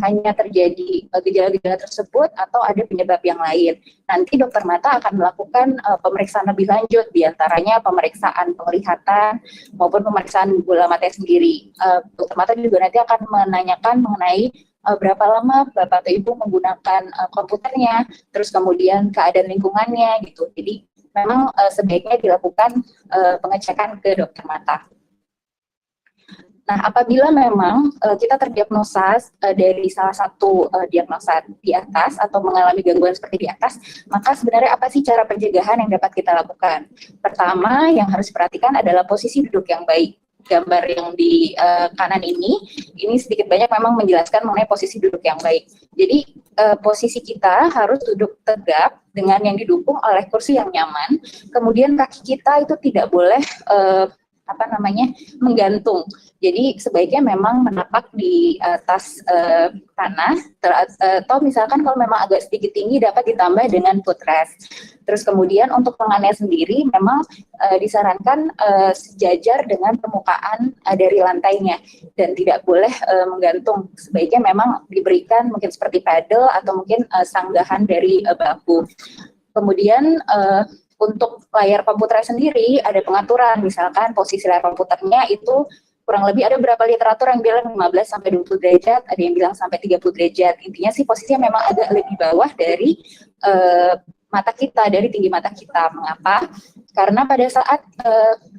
hanya terjadi gejala-gejala tersebut atau ada penyebab yang lain. Nanti dokter mata akan melakukan pemeriksaan lebih lanjut, diantaranya pemeriksaan penglihatan maupun pemeriksaan bola mata sendiri. Dokter mata juga nanti akan menanyakan mengenai berapa lama Bapak atau Ibu menggunakan komputernya, terus kemudian keadaan lingkungannya gitu. Jadi memang sebaiknya dilakukan pengecekan ke dokter mata. Nah, apabila memang kita terdiagnosa dari salah satu diagnosa di atas atau mengalami gangguan seperti di atas, maka sebenarnya apa sih cara pencegahan yang dapat kita lakukan? Pertama, yang harus diperhatikan adalah posisi duduk yang baik. Gambar yang di kanan ini sedikit banyak memang menjelaskan mengenai posisi duduk yang baik. Jadi posisi kita harus duduk tegap dengan yang didukung oleh kursi yang nyaman. Kemudian kaki kita itu tidak boleh menggantung. Jadi sebaiknya memang menapak di atas tanah, atau misalkan kalau memang agak sedikit tinggi dapat ditambah dengan footrest. Terus kemudian untuk lengannya sendiri memang disarankan sejajar dengan permukaan dari lantainya dan tidak boleh menggantung. Sebaiknya memang diberikan mungkin seperti paddle atau mungkin sanggahan dari bahu. Kemudian untuk layar komputer sendiri ada pengaturan, misalkan posisi layar komputernya itu kurang lebih ada beberapa literatur yang bilang 15 sampai 20 derajat, ada yang bilang sampai 30 derajat. Intinya sih posisinya memang agak lebih bawah dari mata kita, dari tinggi mata kita. Mengapa? Karena pada saat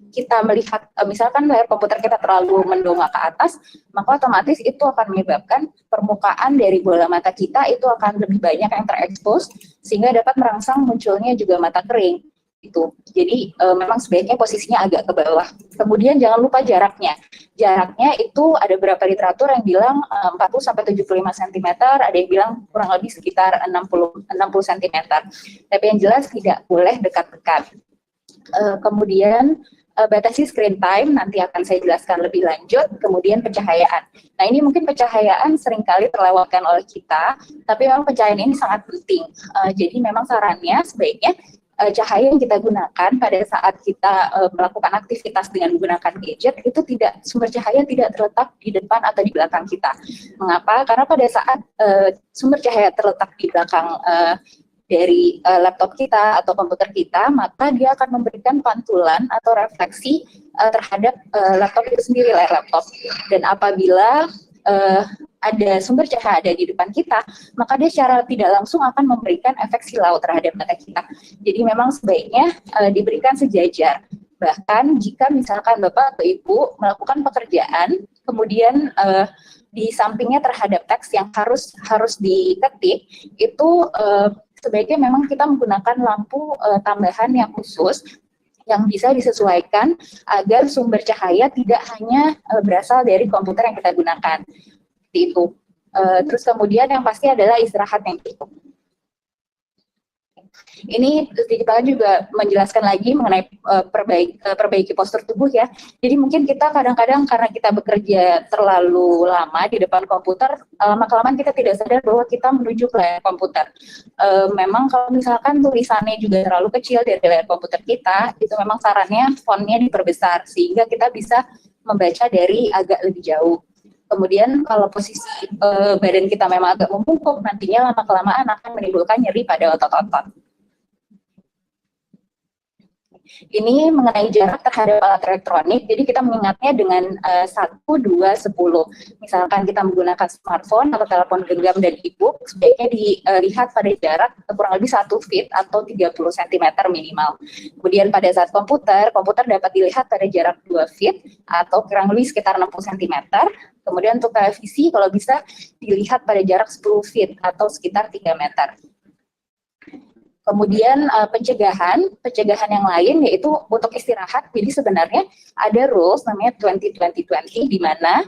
kita melihat misalkan layar komputer kita terlalu mendongak ke atas, maka otomatis itu akan menyebabkan permukaan dari bola mata kita itu akan lebih banyak yang terekspos sehingga dapat merangsang munculnya juga mata kering. Itu. Jadi memang sebaiknya posisinya agak ke bawah. Kemudian jangan lupa jaraknya. Jaraknya itu ada beberapa literatur yang bilang 40 sampai 75 cm, ada yang bilang kurang lebih sekitar 60 cm. Tapi yang jelas tidak boleh dekat-dekat. Kemudian batasi screen time nanti akan saya jelaskan lebih lanjut. Kemudian pencahayaan. Nah, ini mungkin pencahayaan seringkali terlewatkan oleh kita, tapi memang pencahayaan ini sangat penting. Jadi memang sarannya sebaiknya cahaya yang kita gunakan pada saat kita melakukan aktivitas dengan menggunakan gadget itu sumber cahaya tidak terletak di depan atau di belakang kita. Mengapa? Karena pada saat sumber cahaya terletak di belakang dari laptop kita atau komputer kita, maka dia akan memberikan pantulan atau refleksi terhadap laptop itu sendiri, layar laptop. Dan apabila ada sumber cahaya ada di depan kita, maka dia secara tidak langsung akan memberikan efek silau terhadap mata kita. Jadi memang sebaiknya diberikan sejajar. Bahkan jika misalkan Bapak atau Ibu melakukan pekerjaan, kemudian di sampingnya terhadap teks yang harus diketik, itu sebaiknya memang kita menggunakan lampu tambahan yang khusus yang bisa disesuaikan agar sumber cahaya tidak hanya berasal dari komputer yang kita gunakan. Itu. Terus kemudian yang pasti adalah istirahat yang cukup. Ini sedikit juga menjelaskan lagi mengenai perbaiki postur tubuh ya. Jadi mungkin kita kadang-kadang karena kita bekerja terlalu lama di depan komputer, lama-kelamaan kita tidak sadar bahwa kita menuju ke layar komputer. Memang kalau misalkan tulisannya juga terlalu kecil dari layar komputer kita, itu memang sarannya fontnya diperbesar sehingga kita bisa membaca dari agak lebih jauh. Kemudian kalau posisi badan kita memang agak membungkuk, nantinya lama-kelamaan akan menimbulkan nyeri pada otot-otot. Ini mengenai jarak terhadap alat elektronik, jadi kita mengingatnya dengan 1, 2, 10. Misalkan kita menggunakan smartphone atau telepon genggam dan e-book, sebaiknya dilihat pada jarak kurang lebih 1 feet atau 30 cm minimal. Kemudian pada saat komputer dapat dilihat pada jarak 2 feet atau kurang lebih sekitar 60 cm. Kemudian untuk televisi kalau bisa dilihat pada jarak 10 feet atau sekitar 3 meter. Kemudian pencegahan yang lain yaitu untuk istirahat. Jadi sebenarnya ada rules namanya 20-20-20 di mana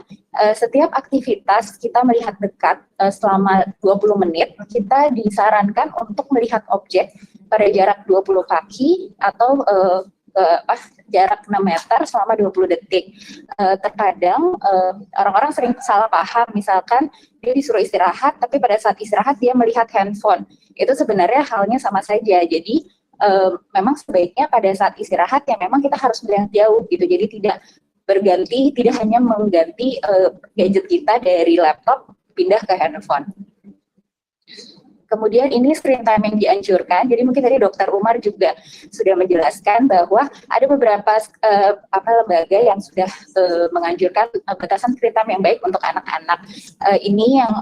setiap aktivitas kita melihat dekat selama 20 menit, kita disarankan untuk melihat objek pada jarak 20 kaki atau jarak 6 meter selama 20 detik. Terkadang orang-orang sering salah paham, misalkan dia disuruh istirahat, tapi pada saat istirahat dia melihat handphone. Itu sebenarnya halnya sama saja. Jadi memang sebaiknya pada saat istirahat ya memang kita harus melihat jauh gitu. Jadi tidak berganti, tidak hanya mengganti gadget kita dari laptop pindah ke handphone. Kemudian ini screen time yang dianjurkan. Jadi mungkin tadi Dr. Umar juga sudah menjelaskan bahwa ada beberapa lembaga yang sudah menganjurkan batasan screen time yang baik untuk anak-anak. Ini yang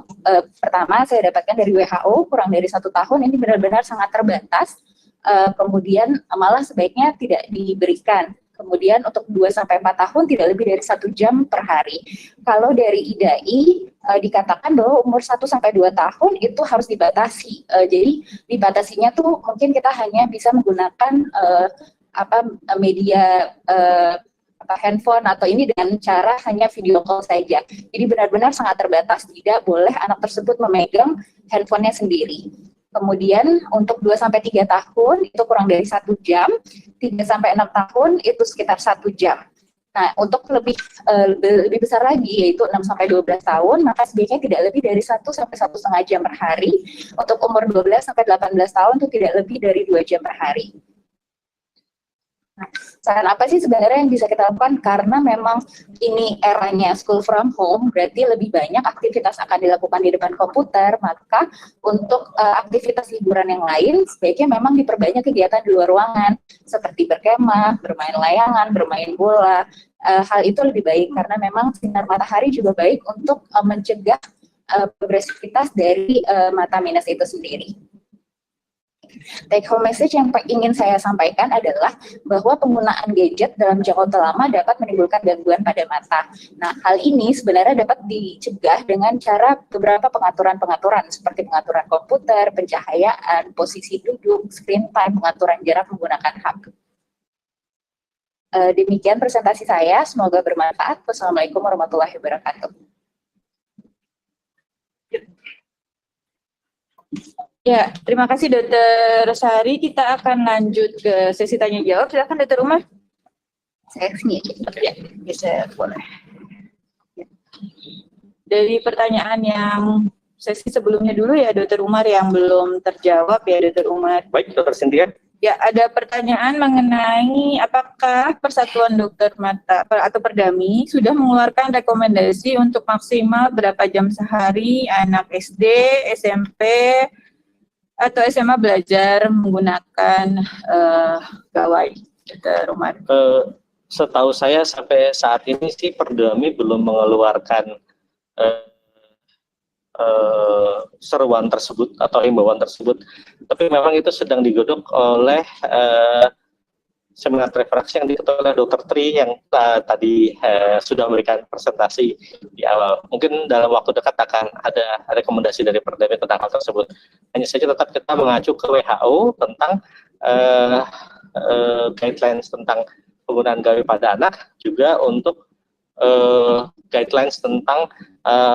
pertama saya dapatkan dari WHO, kurang dari 1 tahun. Ini benar-benar sangat terbatas. kemudian malah sebaiknya tidak diberikan. Kemudian untuk 2-4 tahun tidak lebih dari 1 jam per hari. Kalau dari IDAI dikatakan bahwa umur 1-2 tahun itu harus dibatasi. Jadi dibatasinya tuh mungkin kita hanya bisa menggunakan media handphone atau ini dengan cara hanya video call saja. Jadi benar-benar sangat terbatas, tidak boleh anak tersebut memegang handphonenya sendiri. Kemudian untuk 2-3 tahun itu kurang dari 1 jam, 3-6 tahun itu sekitar 1 jam. Nah, untuk lebih besar lagi yaitu 6-12 tahun, maka sebaiknya tidak lebih dari 1-1,5 jam per hari. Untuk umur 12-18 tahun itu tidak lebih dari 2 jam per hari. Nah, saran apa sih sebenarnya yang bisa kita lakukan? Karena memang ini eranya school from home, berarti lebih banyak aktivitas akan dilakukan di depan komputer, maka untuk aktivitas liburan yang lain, sebaiknya memang diperbanyak kegiatan di luar ruangan, seperti berkemah, bermain layangan, bermain bola. Hal itu lebih baik, karena memang sinar matahari juga baik untuk mencegah progresivitas dari mata minus itu sendiri. Take home message yang ingin saya sampaikan adalah bahwa penggunaan gadget dalam jangka waktu lama dapat menimbulkan gangguan pada mata. Nah, hal ini sebenarnya dapat dicegah dengan cara beberapa pengaturan-pengaturan seperti pengaturan komputer, pencahayaan, posisi duduk, screen time, pengaturan jarak menggunakan HP. Demikian presentasi saya, semoga bermanfaat. Wassalamualaikum warahmatullahi wabarakatuh. Ya, terima kasih Dokter Sari. Kita akan lanjut ke sesi tanya jawab. Silakan Dokter Umar. Saya kesini aja. Ya, bisa boleh. Dari pertanyaan yang sesi sebelumnya dulu ya Dokter Umar yang belum terjawab ya Dokter Umar. Baik, Dokter Cynthia. Ya, ada pertanyaan mengenai apakah Persatuan Dokter Mata atau Perdami sudah mengeluarkan rekomendasi untuk maksimal berapa jam sehari anak SD, SMP, atau SMA belajar menggunakan gawai, Dokter Umar? Setahu saya sampai saat ini sih Perdami belum mengeluarkan seruan tersebut atau himbauan tersebut, tapi memang itu sedang digodok oleh seminar refraksi yang diketuai oleh Dr. Tri yang tadi sudah memberikan presentasi di awal. Mungkin dalam waktu dekat akan ada rekomendasi dari Perdami tentang hal tersebut. Hanya saja tetap kita mengacu ke WHO tentang guidelines tentang penggunaan gawai pada anak, juga untuk guidelines tentang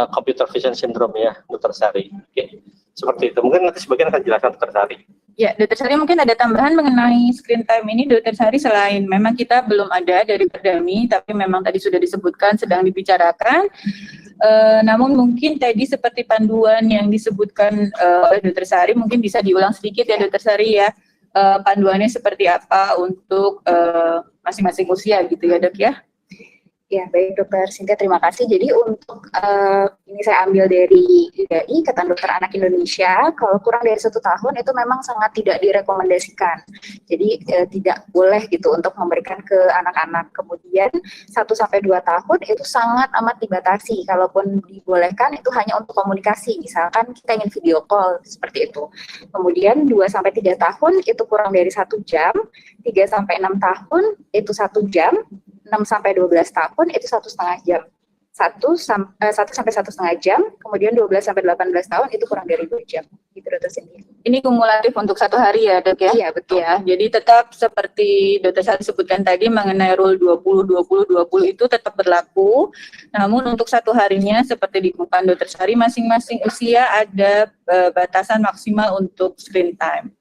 computer vision syndrome ya, Dr. Sari. Oke. Seperti itu. Mungkin nanti sebagian akan dijelaskan Dr. Sari. Ya, Dokter Sari mungkin ada tambahan mengenai screen time ini, Dokter Sari, selain memang kita belum ada dari Perdami, tapi memang tadi sudah disebutkan sedang dibicarakan. Namun mungkin tadi seperti panduan yang disebutkan oleh Dokter Sari, mungkin bisa diulang sedikit ya Dokter Sari ya, panduannya seperti apa untuk masing-masing usia gitu ya Dok ya. Ya, baik Dokter Cynthia, terima kasih. Jadi untuk ini saya ambil dari IDAI, Ikatan Dokter Anak Indonesia, kalau kurang dari 1 tahun itu memang sangat tidak direkomendasikan. Jadi tidak boleh gitu untuk memberikan ke anak-anak. Kemudian 1-2 tahun itu sangat amat dibatasi. Kalaupun dibolehkan itu hanya untuk komunikasi. Misalkan kita ingin video call seperti itu. Kemudian 2-3 tahun itu kurang dari 1 jam, 3-6 tahun itu 1 jam, 6-12 tahun itu 1,5 jam. 1-1,5 jam, kemudian 12-18 tahun itu kurang dari 2 jam. Gitu Dokter Cynthia. Ini kumulatif untuk 1 hari ya Dok ya? Iya, betul. Ya, jadi tetap seperti Dokter Sari sebutkan tadi mengenai rule 20-20-20 itu tetap berlaku. Namun untuk 1 harinya seperti dikatakan Dokter Sari, masing-masing usia ada batasan maksimal untuk screen time.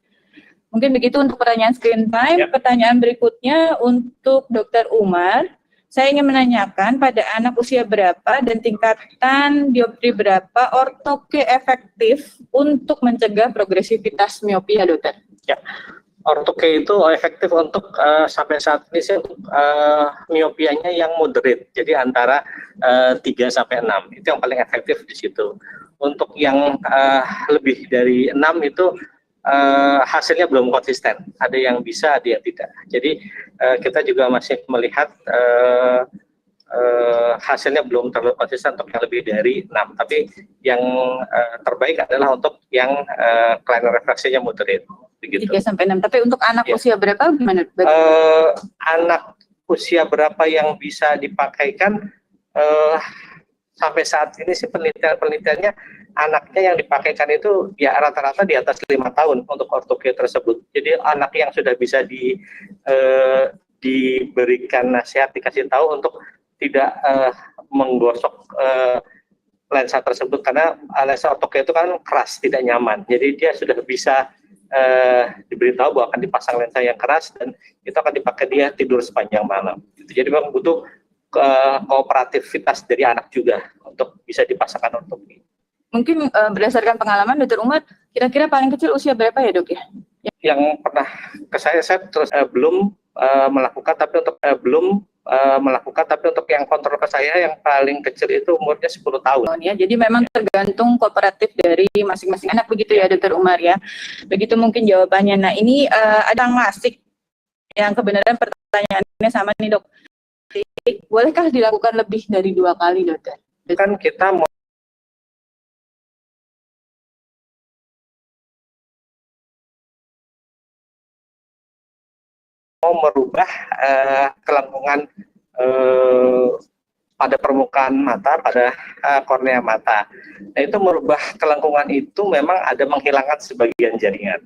Mungkin begitu untuk pertanyaan screen time. Ya. Pertanyaan berikutnya untuk Dokter Umar. Saya ingin menanyakan pada anak usia berapa dan tingkatan dioptri berapa ortoke efektif untuk mencegah progresivitas miopia, Dokter? Ya, ortoke itu efektif untuk sampai saat ini sih untuk miopianya yang moderate. Jadi antara 3-6 itu yang paling efektif di situ. Untuk yang lebih dari 6 itu hasilnya belum konsisten, ada yang bisa, ada yang tidak. Jadi kita juga masih melihat hasilnya belum terlalu konsisten untuk yang lebih dari 6, tapi yang terbaik adalah untuk yang kelainan refraksinya moderate. begitu. 3 sampai 6. Tapi untuk anak Ya. usia berapa gimana? Anak usia berapa yang bisa dipakaikan, sampai saat ini sih penelitiannya anaknya yang dipakaikan itu ya rata-rata di atas 5 tahun untuk ortopedi tersebut. Jadi anak yang sudah bisa diberikan nasihat, dikasih tahu untuk tidak menggosok lensa tersebut, karena lensa ortopedi itu kan keras, tidak nyaman. Jadi dia sudah bisa diberitahu bahwa akan dipasang lensa yang keras dan itu akan dipakai dia tidur sepanjang malam. Jadi memang butuh kooperativitas dari anak juga untuk bisa dipasangkan ortopedi. Mungkin berdasarkan pengalaman Dr. Umar, kira-kira paling kecil usia berapa ya dok ya? Yang pernah ke saya terus belum melakukan, tapi untuk yang kontrol ke saya yang paling kecil itu umurnya 10 tahun. Ya, jadi memang tergantung kooperatif dari masing-masing anak begitu ya Dr. Umar ya. Begitu mungkin jawabannya. Nah ini ada yang masik, yang kebenaran pertanyaannya sama nih dok. Bolehkah dilakukan lebih dari 2 kali dokter? Kan kita mau merubah kelengkungan pada permukaan mata, pada kornea mata. Nah, itu merubah kelengkungan itu memang ada menghilangkan sebagian jaringan.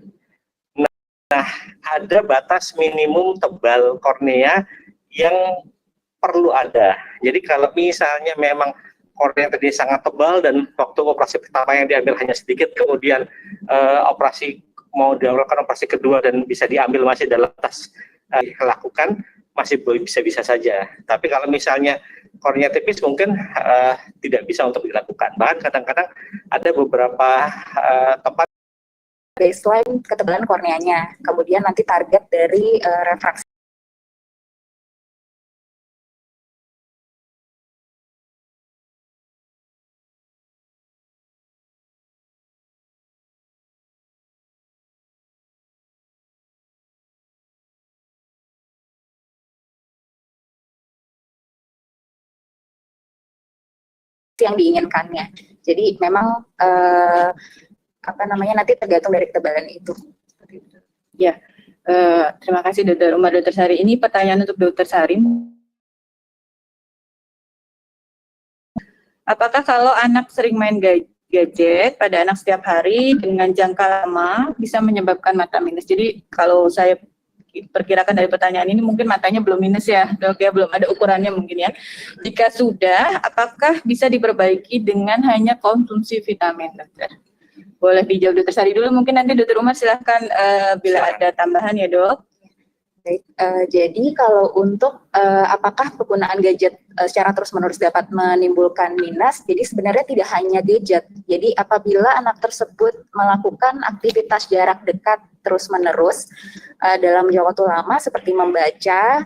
Nah, ada batas minimum tebal kornea yang perlu ada. Jadi kalau misalnya memang kornea tadi sangat tebal dan waktu operasi pertama yang diambil hanya sedikit, kemudian mau dilakukan operasi kedua dan bisa diambil masih dalam batas lakukan, masih bisa saja. Tapi kalau misalnya kornea tipis mungkin tidak bisa untuk dilakukan. Bahkan kadang-kadang ada beberapa tempat Baseline ketebalan korneanya, kemudian nanti target dari refraksi. Yang diinginkannya. Jadi memang nanti tergantung dari ketebalan itu. Ya, terima kasih Dr. Umar. Dr. Sari, ini pertanyaan untuk Dr. Sari. Apakah kalau anak sering main gadget pada anak setiap hari dengan jangka lama bisa menyebabkan mata minus? Jadi kalau saya perkirakan dari pertanyaan ini mungkin matanya belum minus ya dok ya, belum ada ukurannya mungkin ya. Jika sudah, apakah bisa diperbaiki dengan hanya konsumsi vitamin dokter? Boleh dijawab Dr. Sari dulu, mungkin nanti Dr. Umar silahkan bila ada tambahan ya dok. Baik, jadi kalau untuk apakah penggunaan gadget secara terus-menerus dapat menimbulkan minus, jadi sebenarnya tidak hanya gadget. Jadi apabila anak tersebut melakukan aktivitas jarak dekat terus-menerus dalam jangka waktu lama seperti membaca,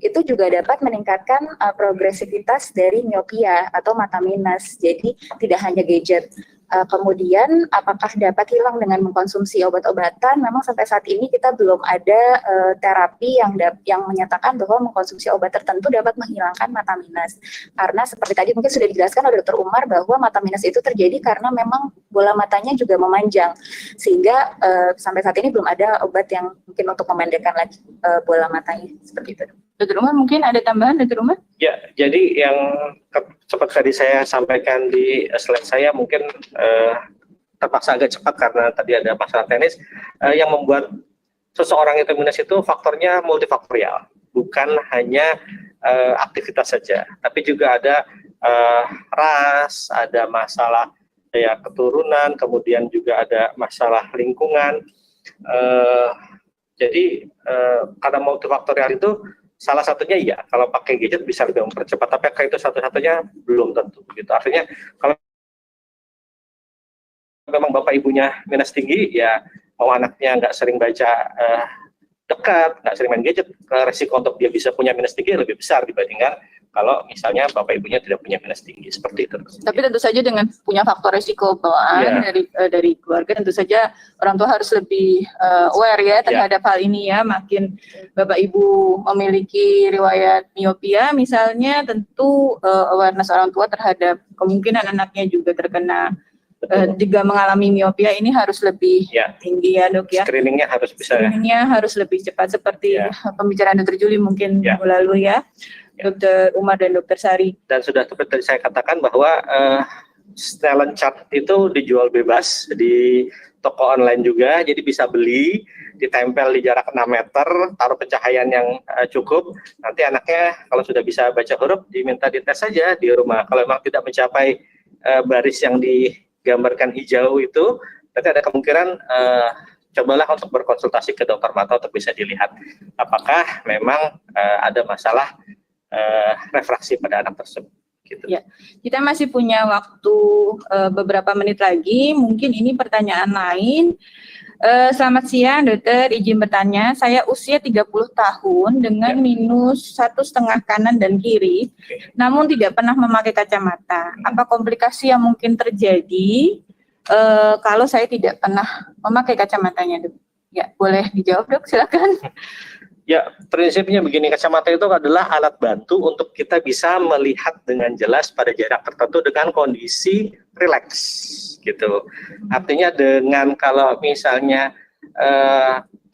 itu juga dapat meningkatkan progresivitas dari miopia atau mata minus. Jadi tidak hanya gadget. Kemudian apakah dapat hilang dengan mengkonsumsi obat-obatan? Memang sampai saat ini kita belum ada terapi yang menyatakan bahwa mengkonsumsi obat tertentu dapat menghilangkan mata minus. Karena seperti tadi mungkin sudah dijelaskan oleh Dr. Umar bahwa mata minus itu terjadi karena memang bola matanya juga memanjang. Sehingga sampai saat ini belum ada obat yang mungkin untuk memendekkan lagi bola matanya. Seperti itu. Dr. Umar, mungkin ada tambahan Dr. Umar? Ya, jadi yang seperti tadi saya sampaikan di slide saya mungkin terpaksa agak cepat karena tadi ada masalah teknis yang membuat seseorang itu minus itu faktornya multifaktorial, bukan hanya aktivitas saja, tapi juga ada ras, ada masalah ya keturunan, kemudian juga ada masalah lingkungan. Jadi karena multifaktorial itu salah satunya ya, kalau pakai gadget bisa lebih mempercepat, tapi itu satu-satunya belum tentu. Gitu. Artinya kalau memang bapak ibunya minus tinggi, ya mau anaknya nggak sering baca dekat, nggak sering main gadget, resiko untuk dia bisa punya minus tinggi lebih besar dibandingkan kalau misalnya bapak ibunya tidak punya minus tinggi seperti itu. Tapi tentu saja dengan punya faktor resiko bawaan dari keluarga, tentu saja orang tua harus lebih aware ya terhadap hal ini ya. Makin bapak ibu memiliki riwayat miopia misalnya, tentu awareness orang tua terhadap kemungkinan anaknya juga terkena juga mengalami miopia ini harus lebih Ya. tinggi ya dok ya. Screeningnya harus bisa. Screeningnya harus lebih cepat seperti Ya. pembicaraan Dr. Juli mungkin Ya. minggu lalu ya, Dr. Umar dan Dr. Sari. Dan sudah seperti tadi saya katakan bahwa talent chart itu dijual bebas di toko online juga, jadi bisa beli, ditempel di jarak 6 meter, taruh pencahayaan yang cukup. Nanti anaknya kalau sudah bisa baca huruf diminta dites saja di rumah. Kalau memang tidak mencapai baris yang digambarkan hijau itu, berarti ada kemungkinan cobalah untuk berkonsultasi ke dokter mata untuk bisa dilihat apakah memang ada masalah refraksi pada anak tersebut. Gitu. Ya, kita masih punya waktu beberapa menit lagi. Mungkin ini pertanyaan lain. Selamat siang, dokter. Izin bertanya, saya usia 30 tahun dengan minus 1,5 kanan dan kiri, namun tidak pernah memakai kacamata. Apa komplikasi yang mungkin terjadi kalau saya tidak pernah memakai kacamatanya, dok? Ya, boleh dijawab, dok. Silakan. Ya, prinsipnya begini, kacamata itu adalah alat bantu untuk kita bisa melihat dengan jelas pada jarak tertentu dengan kondisi rileks, gitu. Artinya dengan kalau misalnya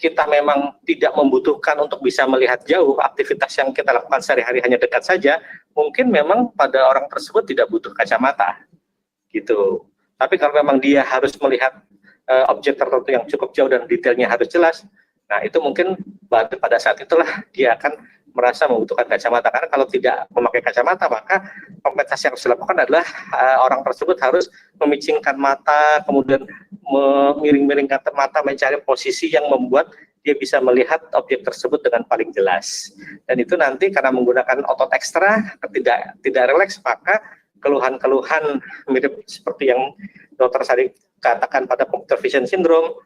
kita memang tidak membutuhkan untuk bisa melihat jauh, aktivitas yang kita lakukan sehari-hari hanya dekat saja, mungkin memang pada orang tersebut tidak butuh kacamata, gitu. Tapi kalau memang dia harus melihat objek tertentu yang cukup jauh dan detailnya harus jelas, nah itu mungkin pada saat itulah dia akan merasa membutuhkan kacamata. Karena kalau tidak memakai kacamata, maka kompensasi yang harus dilakukan adalah orang tersebut harus memicingkan mata, kemudian memiring-miringkan mata, mencari posisi yang membuat dia bisa melihat objek tersebut dengan paling jelas. Dan itu nanti karena menggunakan otot ekstra, tidak rileks, maka keluhan-keluhan mirip seperti yang Dr. Sari katakan pada computer vision syndrome,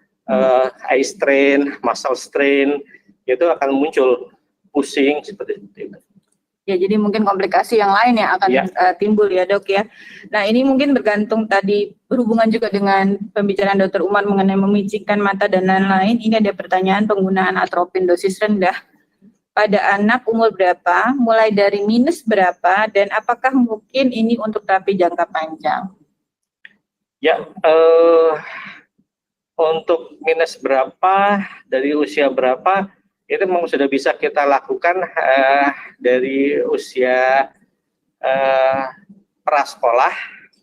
eye strain, muscle strain, itu akan muncul pusing seperti itu. Ya, jadi mungkin komplikasi yang lain yang akan timbul ya, dok ya. Nah, ini mungkin bergantung tadi berhubungan juga dengan pembicaraan Dr. Umar mengenai memicingkan mata dan lain-lain. Ini ada pertanyaan penggunaan atropin dosis rendah pada anak umur berapa, mulai dari minus berapa, dan apakah mungkin ini untuk terapi jangka panjang? Ya, untuk minus berapa, dari usia berapa, itu memang sudah bisa kita lakukan dari usia prasekolah,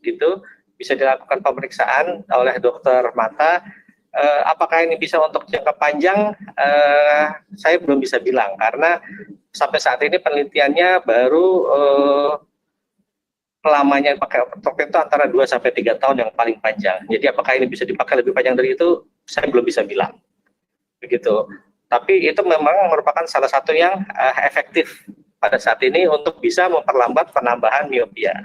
gitu, bisa dilakukan pemeriksaan oleh dokter mata. Apakah ini bisa untuk jangka panjang? Saya belum bisa bilang, karena sampai saat ini penelitiannya baru lamanya pakai atropin itu antara 2-3 tahun yang paling panjang. Jadi apakah ini bisa dipakai lebih panjang dari itu, saya belum bisa bilang. Begitu. Tapi itu memang merupakan salah satu yang efektif pada saat ini untuk bisa memperlambat penambahan miopia.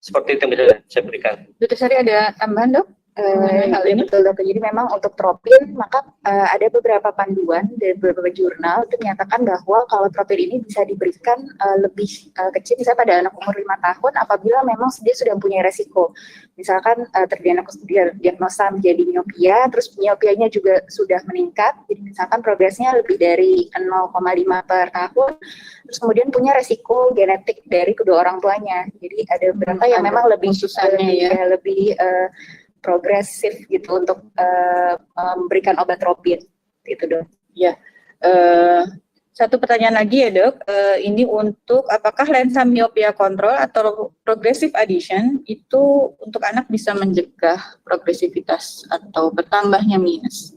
Seperti itu yang bisa saya berikan. Dr. Sari ada tambahan, dok? Hal ini betul, dok. Jadi memang untuk tropin, maka ada beberapa panduan dari beberapa jurnal itu menyatakan bahwa kalau tropin ini bisa diberikan lebih kecil, misalnya pada anak umur 5 tahun apabila memang dia sudah mempunyai resiko. Misalkan terdiagnosa menjadi miopia, terus miopianya juga sudah meningkat, jadi misalkan progresnya lebih dari 0,5 per tahun, terus kemudian punya resiko genetik dari kedua orang tuanya. Jadi ada beberapa yang memang lebih lebih progresif gitu untuk memberikan obat tropin, itu, dok. Ya, satu pertanyaan lagi ya, dok. Ini untuk apakah lensa miopia kontrol atau progressive addition itu untuk anak bisa mencegah progresivitas atau bertambahnya minus?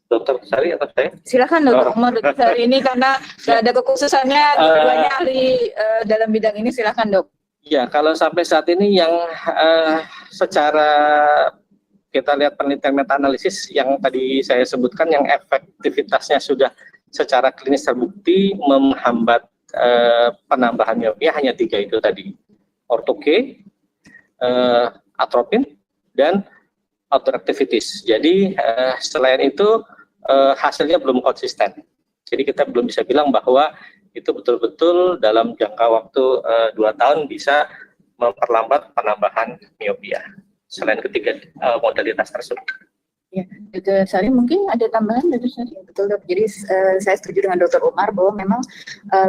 Dokter Sari atau saya? Silakan Dr. Umar, Dr. Sari ini karena ada kekhususannya keduanya ahli dalam bidang ini, silakan, dok. Ya, kalau sampai saat ini yang secara kita lihat penelitian meta-analisis yang tadi saya sebutkan, yang efektivitasnya sudah secara klinis terbukti menghambat penambahan miopia hanya 3 itu tadi. Ortho-K, atropin, dan outdoor activities. Jadi selain itu hasilnya belum konsisten. Jadi kita belum bisa bilang bahwa itu betul-betul dalam jangka waktu 2 tahun bisa memperlambat penambahan miopia selain ketiga modalitas tersebut. Ya, Dr. Sari mungkin ada tambahan, Dr. Sari? Betul, Dok. Jadi saya setuju dengan Dr. Umar bahwa memang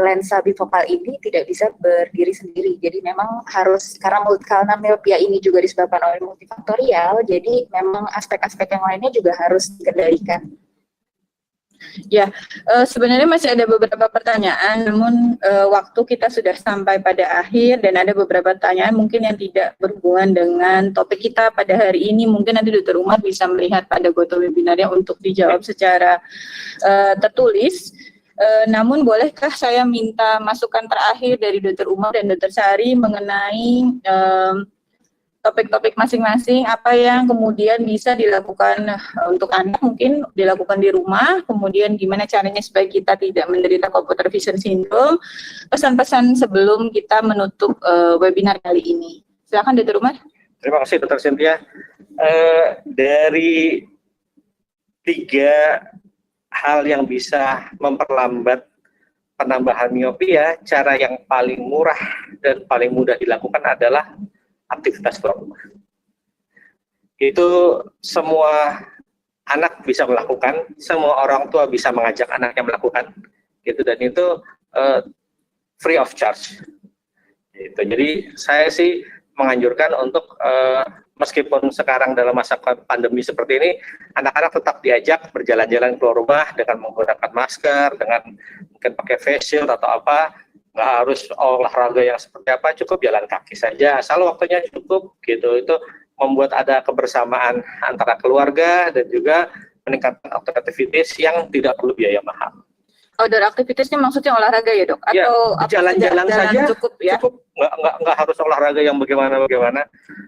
lensa bifokal ini tidak bisa berdiri sendiri. Jadi memang harus, karena karena miopia ini juga disebabkan oleh multifaktorial, jadi memang aspek-aspek yang lainnya juga harus dikendalikan. Ya, sebenarnya masih ada beberapa pertanyaan, namun waktu kita sudah sampai pada akhir dan ada beberapa pertanyaan mungkin yang tidak berhubungan dengan topik kita pada hari ini. Mungkin nanti Dr. Umar bisa melihat pada GoToWebinarnya untuk dijawab secara tertulis. Namun bolehkah saya minta masukan terakhir dari Dr. Umar dan Dr. Sari mengenai topik-topik masing-masing, apa yang kemudian bisa dilakukan untuk anak, mungkin dilakukan di rumah, kemudian gimana caranya supaya kita tidak menderita computer vision syndrome, pesan-pesan sebelum kita menutup webinar kali ini. Silakan Dr. Umar. Terima kasih Dr. Cynthia. Dari 3 hal yang bisa memperlambat penambahan miopia, cara yang paling murah dan paling mudah dilakukan adalah aktivitas keluar rumah. Itu semua anak bisa melakukan, semua orang tua bisa mengajak anaknya melakukan, gitu, dan itu free of charge. Gitu. Jadi saya sih menganjurkan untuk meskipun sekarang dalam masa pandemi seperti ini, anak-anak tetap diajak berjalan-jalan keluar rumah dengan menggunakan masker, dengan mungkin pakai face shield atau apa. Nggak harus olahraga yang seperti apa, cukup jalan kaki saja, asal waktunya cukup, gitu. Itu membuat ada kebersamaan antara keluarga dan juga meningkatkan aktivitas yang tidak perlu biaya mahal. Outdoor aktivitasnya maksudnya olahraga ya, Dok? Atau ya, jalan-jalan saja cukup ya? Cukup, nggak harus olahraga yang bagaimana.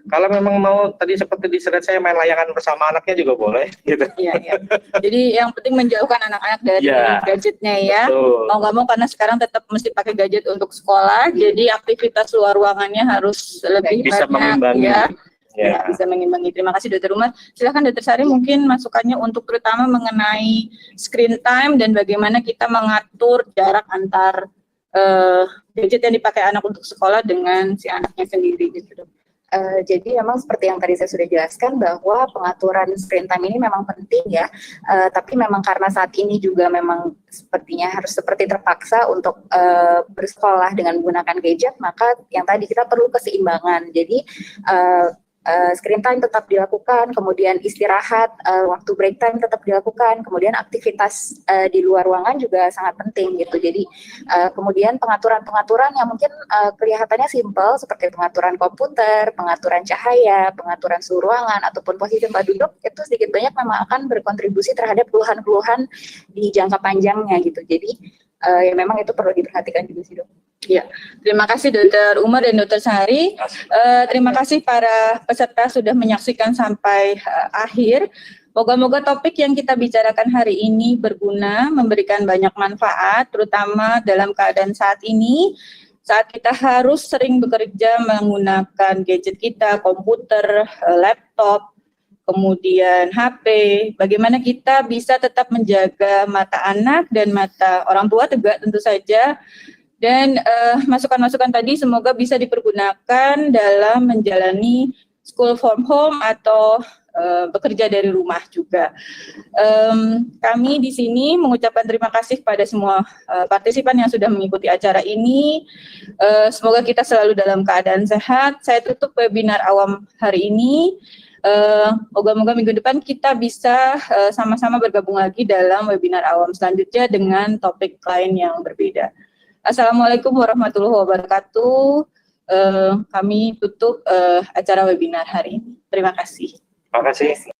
Kalau memang mau tadi seperti di slide saya main layangan bersama anaknya juga boleh, gitu. Iya, iya. Jadi yang penting menjauhkan anak-anak dari gadgetnya ya. Betul. Mau nggak mau karena sekarang tetap mesti pakai gadget untuk sekolah, jadi aktivitas luar ruangannya harus lebih bisa banyak mengimbangi. ya. Ya. Bisa mengimbangi. Terima kasih Dr. Umar. Silakan Dr. Sari mungkin masukannya untuk terutama mengenai screen time dan bagaimana kita mengatur jarak antar gadget yang dipakai anak untuk sekolah dengan si anaknya sendiri gitu. Jadi memang seperti yang tadi saya sudah jelaskan bahwa pengaturan screen time ini memang penting ya, tapi memang karena saat ini juga memang sepertinya harus seperti terpaksa untuk bersekolah dengan menggunakan gadget, maka yang tadi kita perlu keseimbangan. Jadi screen time tetap dilakukan, kemudian istirahat, waktu break time tetap dilakukan, kemudian aktivitas di luar ruangan juga sangat penting gitu. Jadi kemudian pengaturan-pengaturan yang mungkin kelihatannya simpel seperti pengaturan komputer, pengaturan cahaya, pengaturan suhu ruangan ataupun posisi tempat duduk itu sedikit banyak memang akan berkontribusi terhadap keluhan-keluhan di jangka panjangnya gitu. Jadi ya memang itu perlu diperhatikan juga sih, Dok. Ya, terima kasih Dr. Umar dan Dr. Sari. Terima kasih para peserta sudah menyaksikan sampai akhir. Moga-moga topik yang kita bicarakan hari ini berguna, memberikan banyak manfaat, terutama dalam keadaan saat ini, saat kita harus sering bekerja menggunakan gadget kita, komputer, laptop, kemudian HP, bagaimana kita bisa tetap menjaga mata anak dan mata orang tua juga tentu saja. Dan masukan-masukan tadi semoga bisa dipergunakan dalam menjalani school from home atau bekerja dari rumah juga. Kami di sini mengucapkan terima kasih kepada semua partisipan yang sudah mengikuti acara ini. Semoga kita selalu dalam keadaan sehat. Saya tutup webinar awam hari ini. Moga-moga minggu depan kita bisa sama-sama bergabung lagi dalam webinar awam selanjutnya dengan topik lain yang berbeda. Assalamualaikum warahmatullahi wabarakatuh. Kami tutup acara webinar hari ini. Terima kasih. Terima kasih.